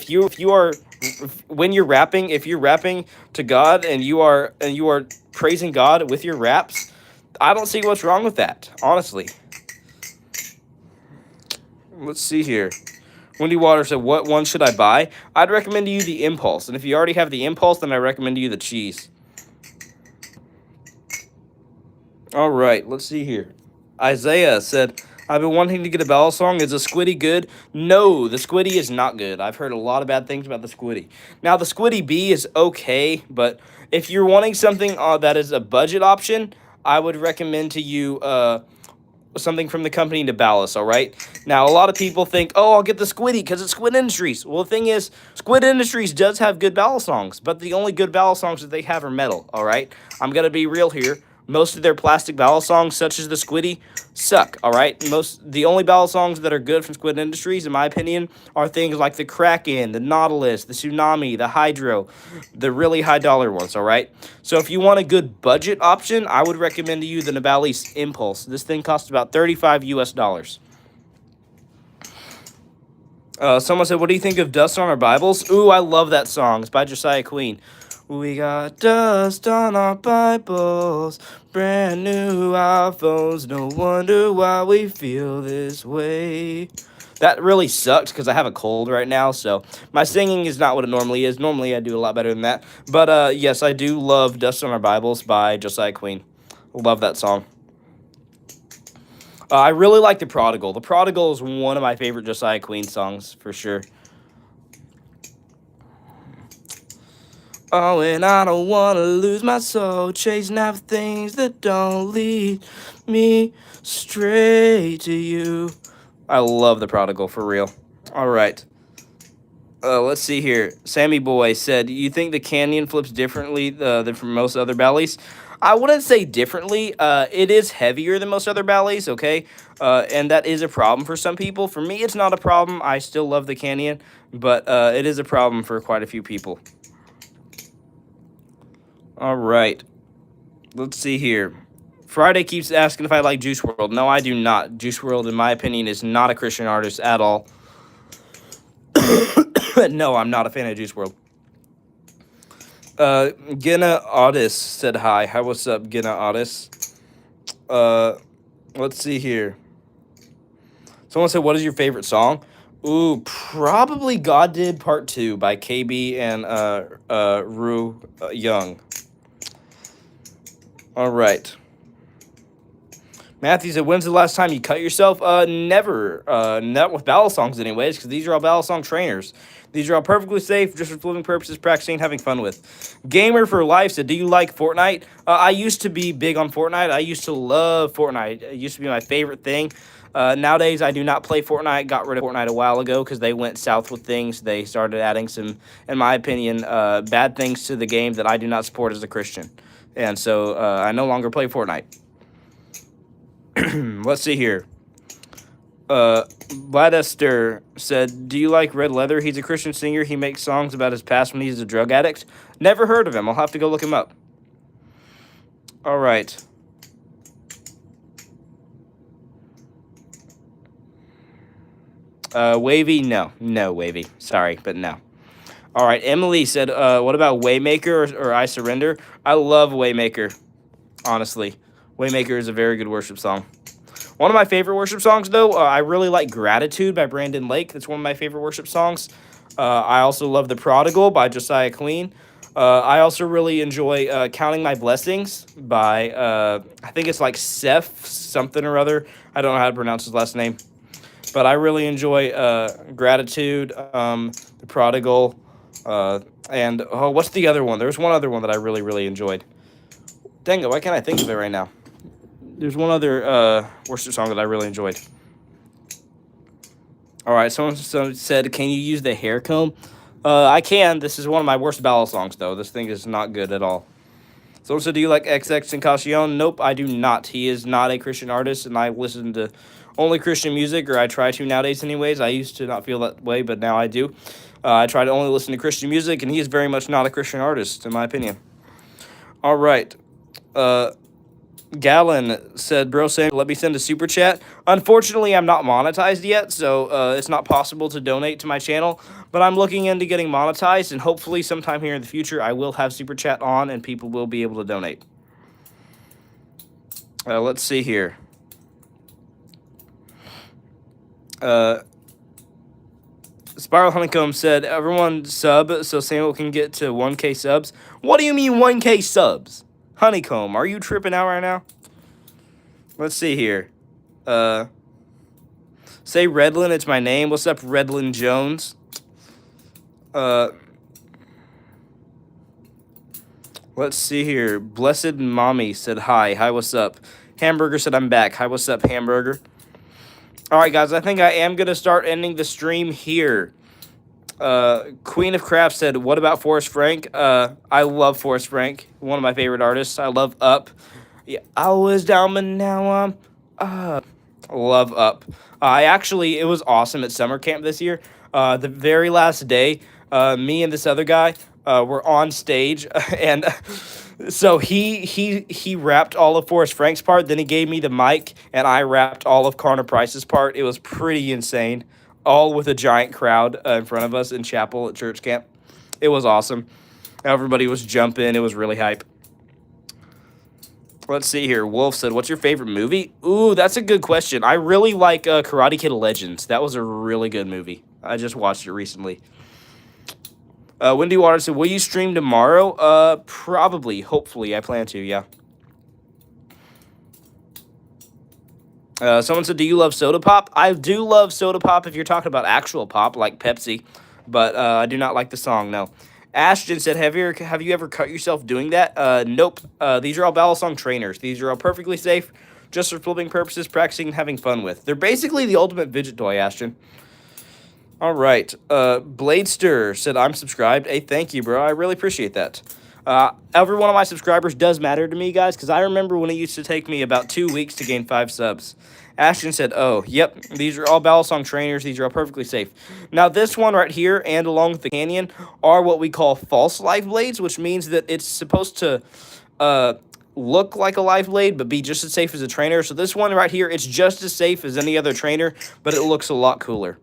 when you're rapping, if you're rapping to God and you are praising God with your raps, I don't see what's wrong with that, honestly. Let's see here. Wendy Waters said, "What one should I buy?" I'd recommend to you the Impulse. And if you already have the Impulse, then I recommend to you the Cheese. All right, let's see here. Isaiah said, "I've been wanting to get a balisong. Is the Squiddy good?" No, the Squiddy is not good. I've heard a lot of bad things about the Squiddy. Now, the Squiddy B is okay, but if you're wanting something that is a budget option, I would recommend to you something from the company Nabalis, all right? Now, a lot of people think, "Oh, I'll get the Squiddy because it's Squid Industries." Well, the thing is, Squid Industries does have good balisongs, but the only good balisongs that they have are metal, all right? I'm going to be real here. Most of their plastic ballad songs, such as the Squiddy, suck. All right, the only ballad songs that are good from Squid Industries, in my opinion, are things like the Kraken, the Nautilus, the Tsunami, the Hydro, the really high dollar ones. All right. So if you want a good budget option, I would recommend to you the Navalis Impulse. This thing costs about $35 US. Someone said, "What do you think of Dust on Our Bibles?" Ooh, I love that song. It's by Josiah Queen. We got dust on our Bibles, brand new iPhones. No wonder why we feel this way. That really sucks because I have a cold right now, so my singing is not what it normally is. Normally, I do a lot better than that. But yes, I do love Dust on Our Bibles by Josiah Queen. Love that song. I really like The Prodigal. The Prodigal is one of my favorite Josiah Queen songs, for sure. Oh, and I don't want to lose my soul, chasing after things that don't lead me straight to you. I love The Prodigal, for real. All right. Let's see here. Sammy Boy said, "You think the canyon flips differently than from most other ballets?" I wouldn't say differently. It is heavier than most other ballets, okay? And that is a problem for some people. For me, it's not a problem. I still love the canyon, but it is a problem for quite a few people. All right. Let's see here. Friday keeps asking if I like Juice WRLD. No, I do not. Juice WRLD, in my opinion, is not a Christian artist at all. No, I'm not a fan of Juice WRLD. Gina Otis said hi. Hi, what's up, Gina Otis? Let's see here. Someone said, "What is your favorite song?" Ooh, probably God Did Part 2 by KB and Rue Young. All right. Matthew said, "When's the last time you cut yourself?" Never. Not with ballad songs anyways, because these are all ballad song trainers. These are all perfectly safe, just for living purposes, practicing, having fun with. Gamer for Life said, "Do you like Fortnite?" I used to be big on Fortnite. I used to love Fortnite. It used to be my favorite thing. Nowadays, I do not play Fortnite. Got rid of Fortnite a while ago because they went south with things. They started adding some, in my opinion, bad things to the game that I do not support as a Christian. And so I no longer play Fortnite. Let's see here. Vladester said, "Do you like Red Leather? He's a Christian singer. He makes songs about his past when he's a drug addict." Never heard of him. I'll have to go look him up. All right. Wavy? No, Wavy. Sorry, but no. All right. Emily said, "What about Waymaker or I Surrender?" I love Waymaker, honestly. Waymaker is a very good worship song. One of my favorite worship songs, though, I really like Gratitude by Brandon Lake. That's one of my favorite worship songs. I also love The Prodigal by Josiah Queen. I also really enjoy Counting My Blessings by, I think it's like Seth something or other. I don't know how to pronounce his last name. But I really enjoy Gratitude, The Prodigal, and, what's the other one? There's one other one that I really, really enjoyed. Dang it, why can't I think of it right now? There's one other worship song that I really enjoyed. All right, someone said, "Can you use the hair comb?" I can. This is one of my worst ballad songs, though. This thing is not good at all. Someone said, "Do you like XXXTentacion?" Nope, I do not. He is not a Christian artist, and I listen to only Christian music, or I try to nowadays anyways. I used to not feel that way, but now I do. I try to only listen to Christian music, and he is very much not a Christian artist, in my opinion. All right. Gallon said, "Bro, Sam, let me send a super chat." Unfortunately, I'm not monetized yet, so it's not possible to donate to my channel. But I'm looking into getting monetized, and hopefully sometime here in the future, I will have super chat on, and people will be able to donate. Let's see here. Spiral Honeycomb said, "Everyone sub so Samuel can get to 1K subs." What do you mean 1K subs? Honeycomb, are you tripping out right now? Let's see here. Say Redlin, it's my name. What's up, Redlin Jones? Let's see here. Blessed Mommy said hi. Hi, what's up? Hamburger said I'm back. Hi, what's up, Hamburger? All right, guys, I think I am going to start ending the stream here. Queen of Craft said, "What about Forrest Frank?" I love Forrest Frank, one of my favorite artists. I love Up. Yeah, I was down, but now I'm up. Love up. I actually, it was awesome at summer camp this year. The very last day, me and this other guy were on stage, and so he rapped all of Forrest Frank's part. Then he gave me the mic, and I rapped all of Connor Price's part. It was pretty insane, all with a giant crowd in front of us in chapel at church camp. It was awesome. Everybody was jumping. It was really hype. Let's see here. Wolf said, "What's your favorite movie?" Ooh, that's a good question. I really like Karate Kid Legends. That was a really good movie. I just watched it recently. Windy Water said, "Will you stream tomorrow?" Probably. Hopefully, I plan to. Yeah. Someone said, "Do you love soda pop?" I do love soda pop if you're talking about actual pop like Pepsi, but I do not like the song. No. Ashton said, "Have you ever cut yourself doing that?" Nope. These are all Balisong trainers. These are all perfectly safe, just for flipping purposes, practicing, and having fun with. They're basically the ultimate fidget toy, Ashton. All right. Bladester said, "I'm subscribed." Hey, thank you, bro. I really appreciate that. Every one of my subscribers does matter to me, guys, because I remember when it used to take me about 2 weeks to gain 5 subs. Ashton said, "Oh, yep, these are all Balisong trainers. These are all perfectly safe." Now, this one right here, and along with the Canyon, are what we call false life blades, which means that it's supposed to uh, look like a life blade, but be just as safe as a trainer. So this one right here, it's just as safe as any other trainer, but it looks a lot cooler.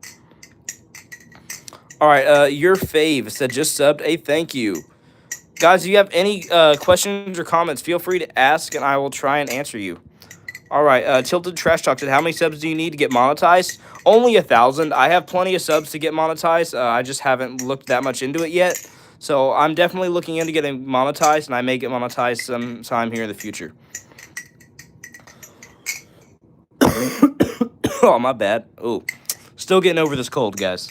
All right, your fave said just subbed. Hey, thank you. Guys, if you have any questions or comments, feel free to ask, and I will try and answer you. All right, Tilted Trash Talk said, "How many subs do you need to get monetized?" Only 1,000. I have plenty of subs to get monetized. I just haven't looked that much into it yet. So I'm definitely looking into getting monetized, and I may get monetized sometime here in the future. Oh, my bad. Oh, still getting over this cold, guys.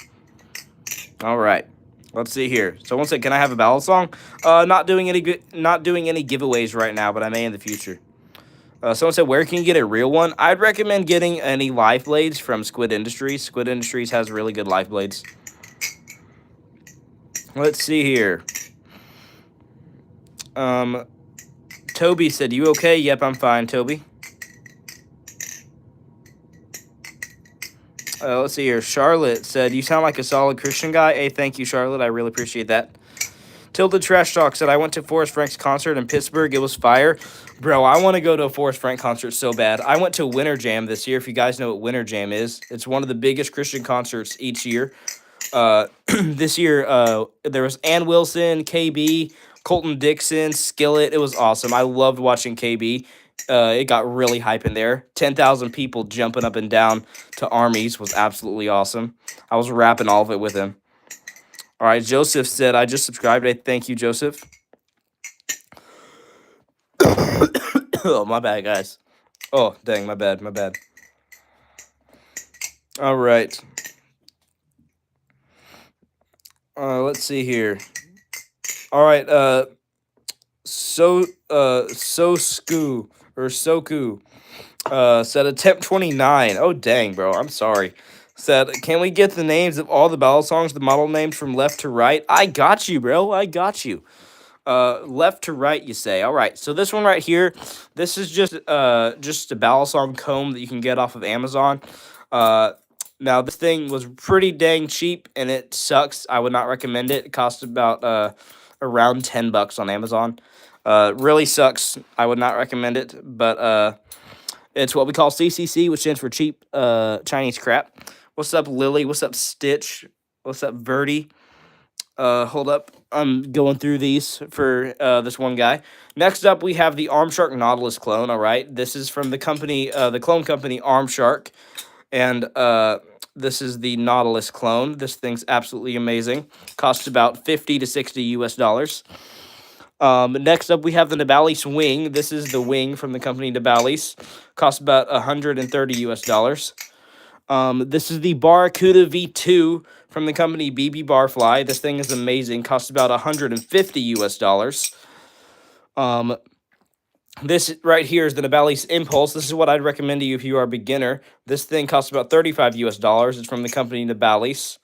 All right. Let's see here. Someone said, "Can I have a ballad song?" Not doing any giveaways right now, but I may in the future. Someone said, "Where can you get a real one?" I'd recommend getting any life blades from Squid Industries. Squid Industries has really good life blades. Let's see here. Toby said, "You okay?" Yep, I'm fine, Toby. Let's see here. Charlotte said, "You sound like a solid Christian guy." Hey, thank you, Charlotte. I really appreciate that. Tilted Trash Talk said, "I went to Forrest Frank's concert in Pittsburgh. It was fire." Bro, I want to go to a Forrest Frank concert so bad. I went to Winter Jam this year. If you guys know what Winter Jam is, it's one of the biggest Christian concerts each year. This year, there was Ann Wilson, KB, Colton Dixon, Skillet. It was awesome. I loved watching KB. It got really hype in there. 10,000 people jumping up and down to armies was absolutely awesome. I was rapping all of it with him. All right, Joseph said, "I just subscribed." Thank you, Joseph. Oh, my bad, guys. Oh, dang, my bad. All right. Let's see here. All right, Sosku or Soku said attempt 29. Oh, dang, bro. I'm sorry. Said, "Can we get the names of all the Balisongs, the model names from left to right?" I got you, bro. I got you. Left to right, you say. All right. So this one right here, this is just a Balisong comb that you can get off of Amazon. Now this thing was pretty dang cheap, and it sucks. I would not recommend it. It cost about around $10 on Amazon. Really sucks. I would not recommend it, but it's what we call CCC, which stands for cheap Chinese crap. What's up, Lily? What's up, Stitch? What's up, Verdi? Hold up. I'm going through these for this one guy. Next up, we have the Armshark Nautilus clone. All right, this is from the company, the clone company Armshark, and this is the Nautilus clone. This thing's absolutely amazing. Costs about $50 to $60 US. Next up, we have the Nabalis wing. This is the wing from the company Nabalis. Costs about $130 US. This is the Barracuda V2 from the company BB Barfly. This thing is amazing. Costs about $150 US. This right here is the Nabalis Impulse. This is what I'd recommend to you if you are a beginner. This thing costs about $35 US. It's from the company Nabalis.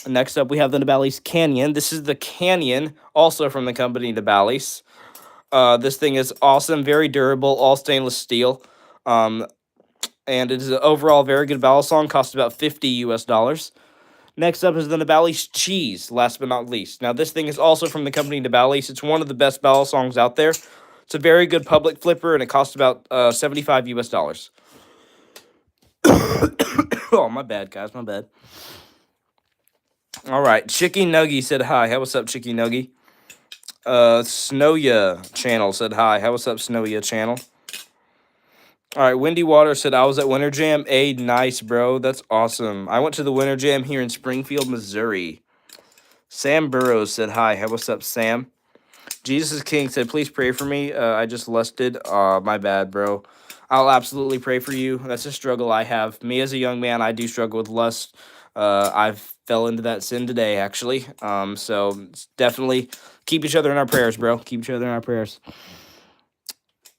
Next up, we have the Nabalis Canyon. This is the Canyon, also from the company Nabalis. This thing is awesome, very durable, all stainless steel. Um, and it is an overall very good balisong. Costs about 50 US dollars. Next up is the Nabali's cheese, last but not least. Now, this thing is also from the company Nabali's. It's one of the best balisongs out there. It's a very good public flipper, and it costs about 75 US dollars. Oh, my bad, guys, my bad. All right, Chicky Nuggy said hi. Hey, what's up, Chicky Nuggy? Snowya channel said hi. Hey, what's up, Snowya channel? All right, Windy Water said I was at Winter Jam. Nice, bro. That's awesome. I went to the Winter Jam here in Springfield, Missouri. Sam Burrows said hi. Hey, what's up, Sam? Jesus is King said, please pray for me. I just lusted. My bad, bro. I'll absolutely pray for you. That's a struggle I have. Me as a young man, I do struggle with lust. I fell into that sin today, actually. So definitely keep each other in our prayers, bro. Keep each other in our prayers.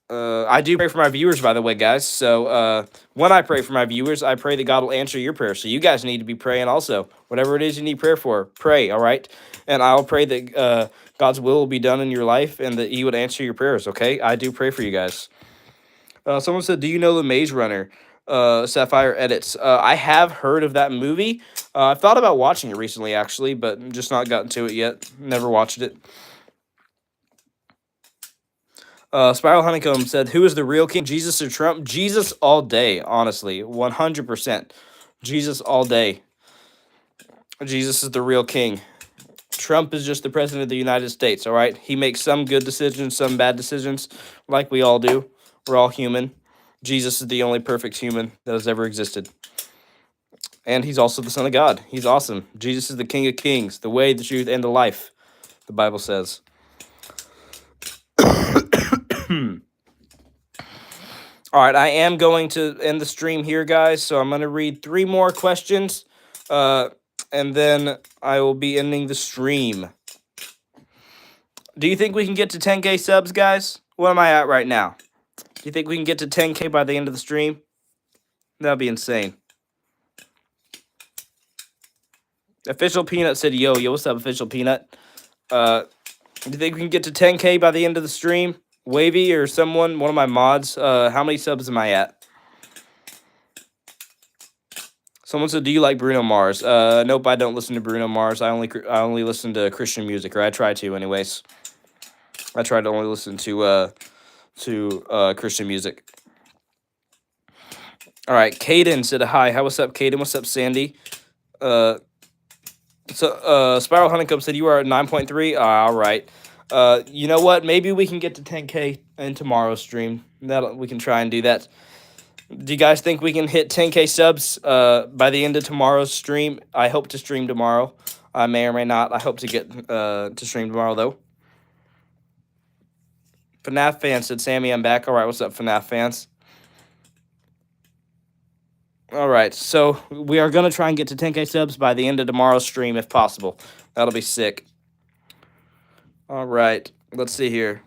I do pray for my viewers, by the way, guys. So when I pray for my viewers, I pray that God will answer your prayers. So you guys need to be praying also. Whatever it is you need prayer for, pray, all right? And I'll pray that God's will be done in your life and that he would answer your prayers, okay? I do pray for you guys. Someone said, do you know The Maze Runner? Sapphire Edits. I have heard of that movie. I've thought about watching it recently, actually, but just not gotten to it yet. Never watched it. Spiral Honeycomb said, who is the real king, Jesus or Trump? Jesus all day, honestly. 100%. Jesus all day. Jesus is the real king. Trump is just the president of the United States, all right? He makes some good decisions, some bad decisions, like we all do. We're all human. Jesus is the only perfect human that has ever existed. And he's also the Son of God. He's awesome. Jesus is the King of Kings, the way, the truth, and the life, the Bible says. All right, I am going to end the stream here, guys. So I'm going to read 3 more questions, and then I will be ending the stream. Do you think we can get to 10K subs, guys? What am I at right now? Do you think we can get to 10K by the end of the stream? That'd be insane. Official Peanut said, yo, what's up, Official Peanut? Do you think we can get to 10K by the end of the stream? Wavy or someone, one of my mods, how many subs am I at? Someone said, do you like Bruno Mars? Nope, I don't listen to Bruno Mars. I only listen to Christian music, or I try to anyways. I try to only listen to Christian music. All right, Caden said hi. How what's up, Caden? What's up, Sandy? Spiral Honeycomb said you are at 9.3. All right. You know what? Maybe we can get to 10K in tomorrow's stream. We can try and do that. Do you guys think we can hit 10K subs by the end of tomorrow's stream? I hope to stream tomorrow. I may or may not. I hope to get to stream tomorrow, though. FNAF fans said, Sammy, I'm back. All right, what's up, FNAF fans? All right, so we are going to try and get to 10K subs by the end of tomorrow's stream, if possible. That'll be sick. All right, let's see here.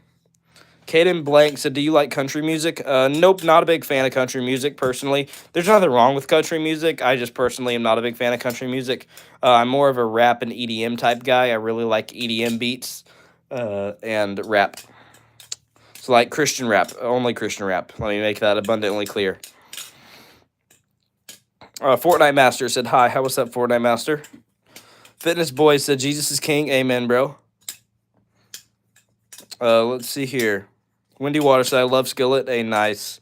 Caden Blank said, do you like country music? Nope, not a big fan of country music, personally. There's nothing wrong with country music. I just personally am not a big fan of country music. I'm more of a rap and EDM type guy. I really like EDM beats and rap. So like Christian rap, only Christian rap. Let me make that abundantly clear. Fortnite Master said, hi. What's up, Fortnite Master? Fitness Boys said, Jesus is king. Amen, bro. Let's see here. Windy Water said, I love Skillet. Nice.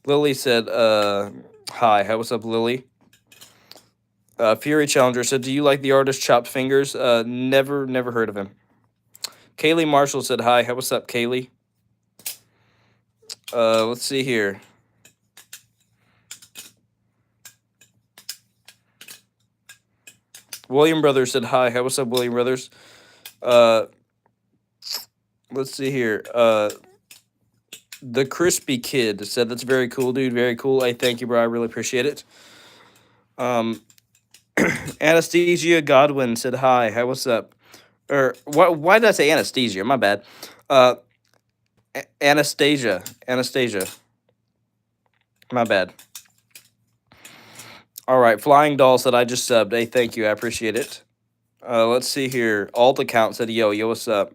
Lily said, hi. What's up, Lily? Fury Challenger said, do you like the artist Chopped Fingers? Never heard of him. Kaylee Marshall said, hi. What's up, Kaylee? Let's see here. William Brothers said, hi. What's up, William Brothers? Let's see here. The Crispy Kid said, that's very cool, dude. Very cool. Hey, thank you, bro. I really appreciate it. Anesthesia Godwin said, hi. What's up? Or why did I say anesthesia? My bad. Anastasia. My bad. All right. Flying Doll said, I just subbed. Hey, thank you. I appreciate it. Let's see here. Alt account said, yo, what's up?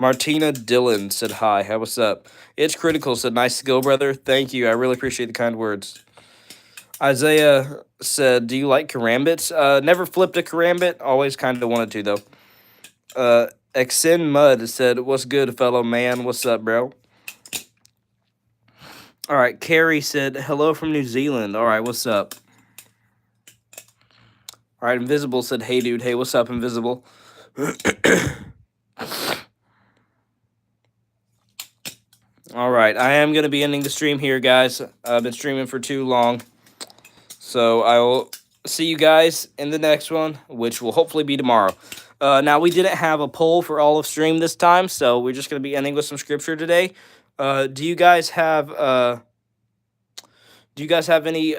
Martina Dillon said hi. Hey, what's up? It's Critical said nice to go, brother. Thank you. I really appreciate the kind words. Isaiah said, do you like karambits? Never flipped a karambit. Always kind of wanted to, though. Exin Mud said, what's good, fellow man? What's up, bro? All right. Carrie said, hello from New Zealand. All right. What's up? All right. Invisible said, hey, dude. Hey, what's up, Invisible? All right, I am going to be ending the stream here, guys. I've been streaming for too long. So I will see you guys in the next one, which will hopefully be tomorrow. Now, we didn't have a poll for all of stream this time, so we're just going to be ending with some scripture today. Do you guys have any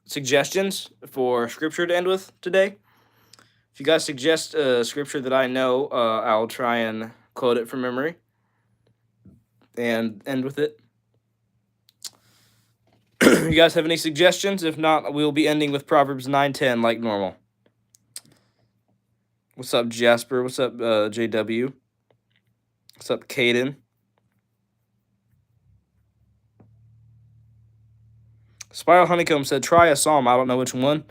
suggestions for scripture to end with today? If you guys suggest a scripture that I know, I'll try and quote it from memory and end with it. You guys have any suggestions? If not, we'll be ending with Proverbs 9:10 like normal. What's up, Jasper? What's up, JW? What's up, Caden? Spiral Honeycomb said, try a psalm. I don't know which one.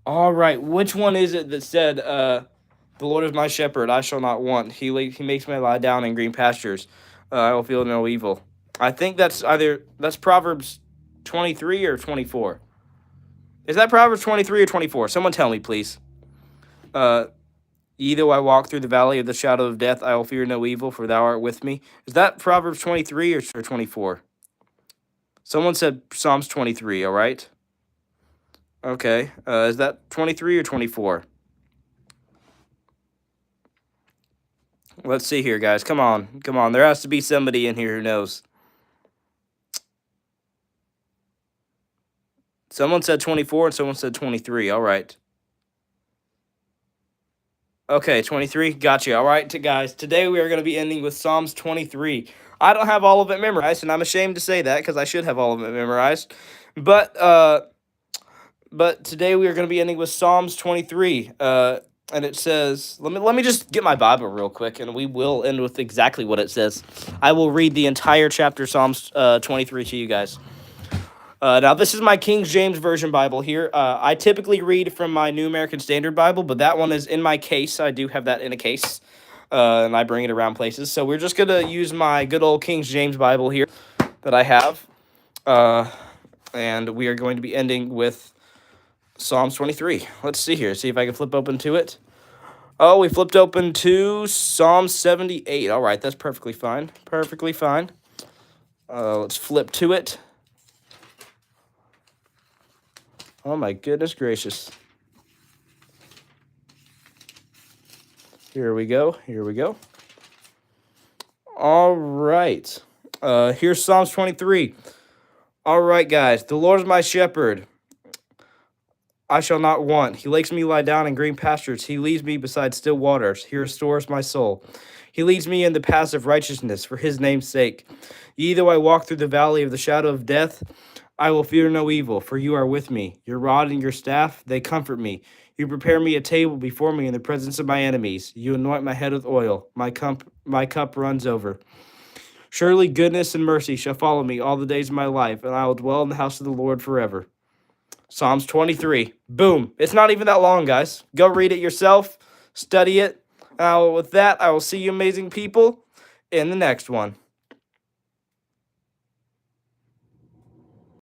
All right, which one is it that said, the Lord is my shepherd, I shall not want. He makes me lie down in green pastures. I will feel no evil. I think that's Proverbs 23 or 24. Is that Proverbs 23 or 24? Someone tell me, please. Though I walk through the valley of the shadow of death, I will fear no evil, for thou art with me. Is that Proverbs 23 or 24? Someone said Psalms 23, all right? Okay. Is that 23 or 24? Let's see here, guys. Come on. Come on. There has to be somebody in here who knows. Someone said 24 and someone said 23. All right. Okay, 23. Gotcha. All right, guys. Today we are going to be ending with Psalms 23. I don't have all of it memorized, and I'm ashamed to say that because I should have all of it memorized. But today we are going to be ending with Psalms 23. And it says, let me just get my Bible real quick, and we will end with exactly what it says. I will read the entire chapter Psalms 23 to you guys. Now, this is my King James Version Bible here. I typically read from my New American Standard Bible, but that one is in my case. I do have that in a case, and I bring it around places. So we're just going to use my good old King James Bible here that I have, and we are going to be ending with Psalms 23. Let's see here. See if I can flip open to it. Oh, we flipped open to Psalm 78. All right, that's perfectly fine. Perfectly fine. Let's flip to it. Oh, my goodness gracious. Here we go. Here we go. All right. Here's Psalms 23. All right, guys. The Lord is my shepherd. I shall not want. He makes me lie down in green pastures. He leads me beside still waters. He restores my soul. He leads me in the paths of righteousness for his name's sake. Yea, though I walk through the valley of the shadow of death, I will fear no evil, for you are with me. Your rod and your staff, they comfort me. You prepare me a table before me in the presence of my enemies. You anoint my head with oil. My cup runs over. Surely goodness and mercy shall follow me all the days of my life, and I will dwell in the house of the Lord forever. Psalms 23. Boom. It's not even that long, guys. Go read it yourself. Study it. With that, I will see you amazing people in the next one.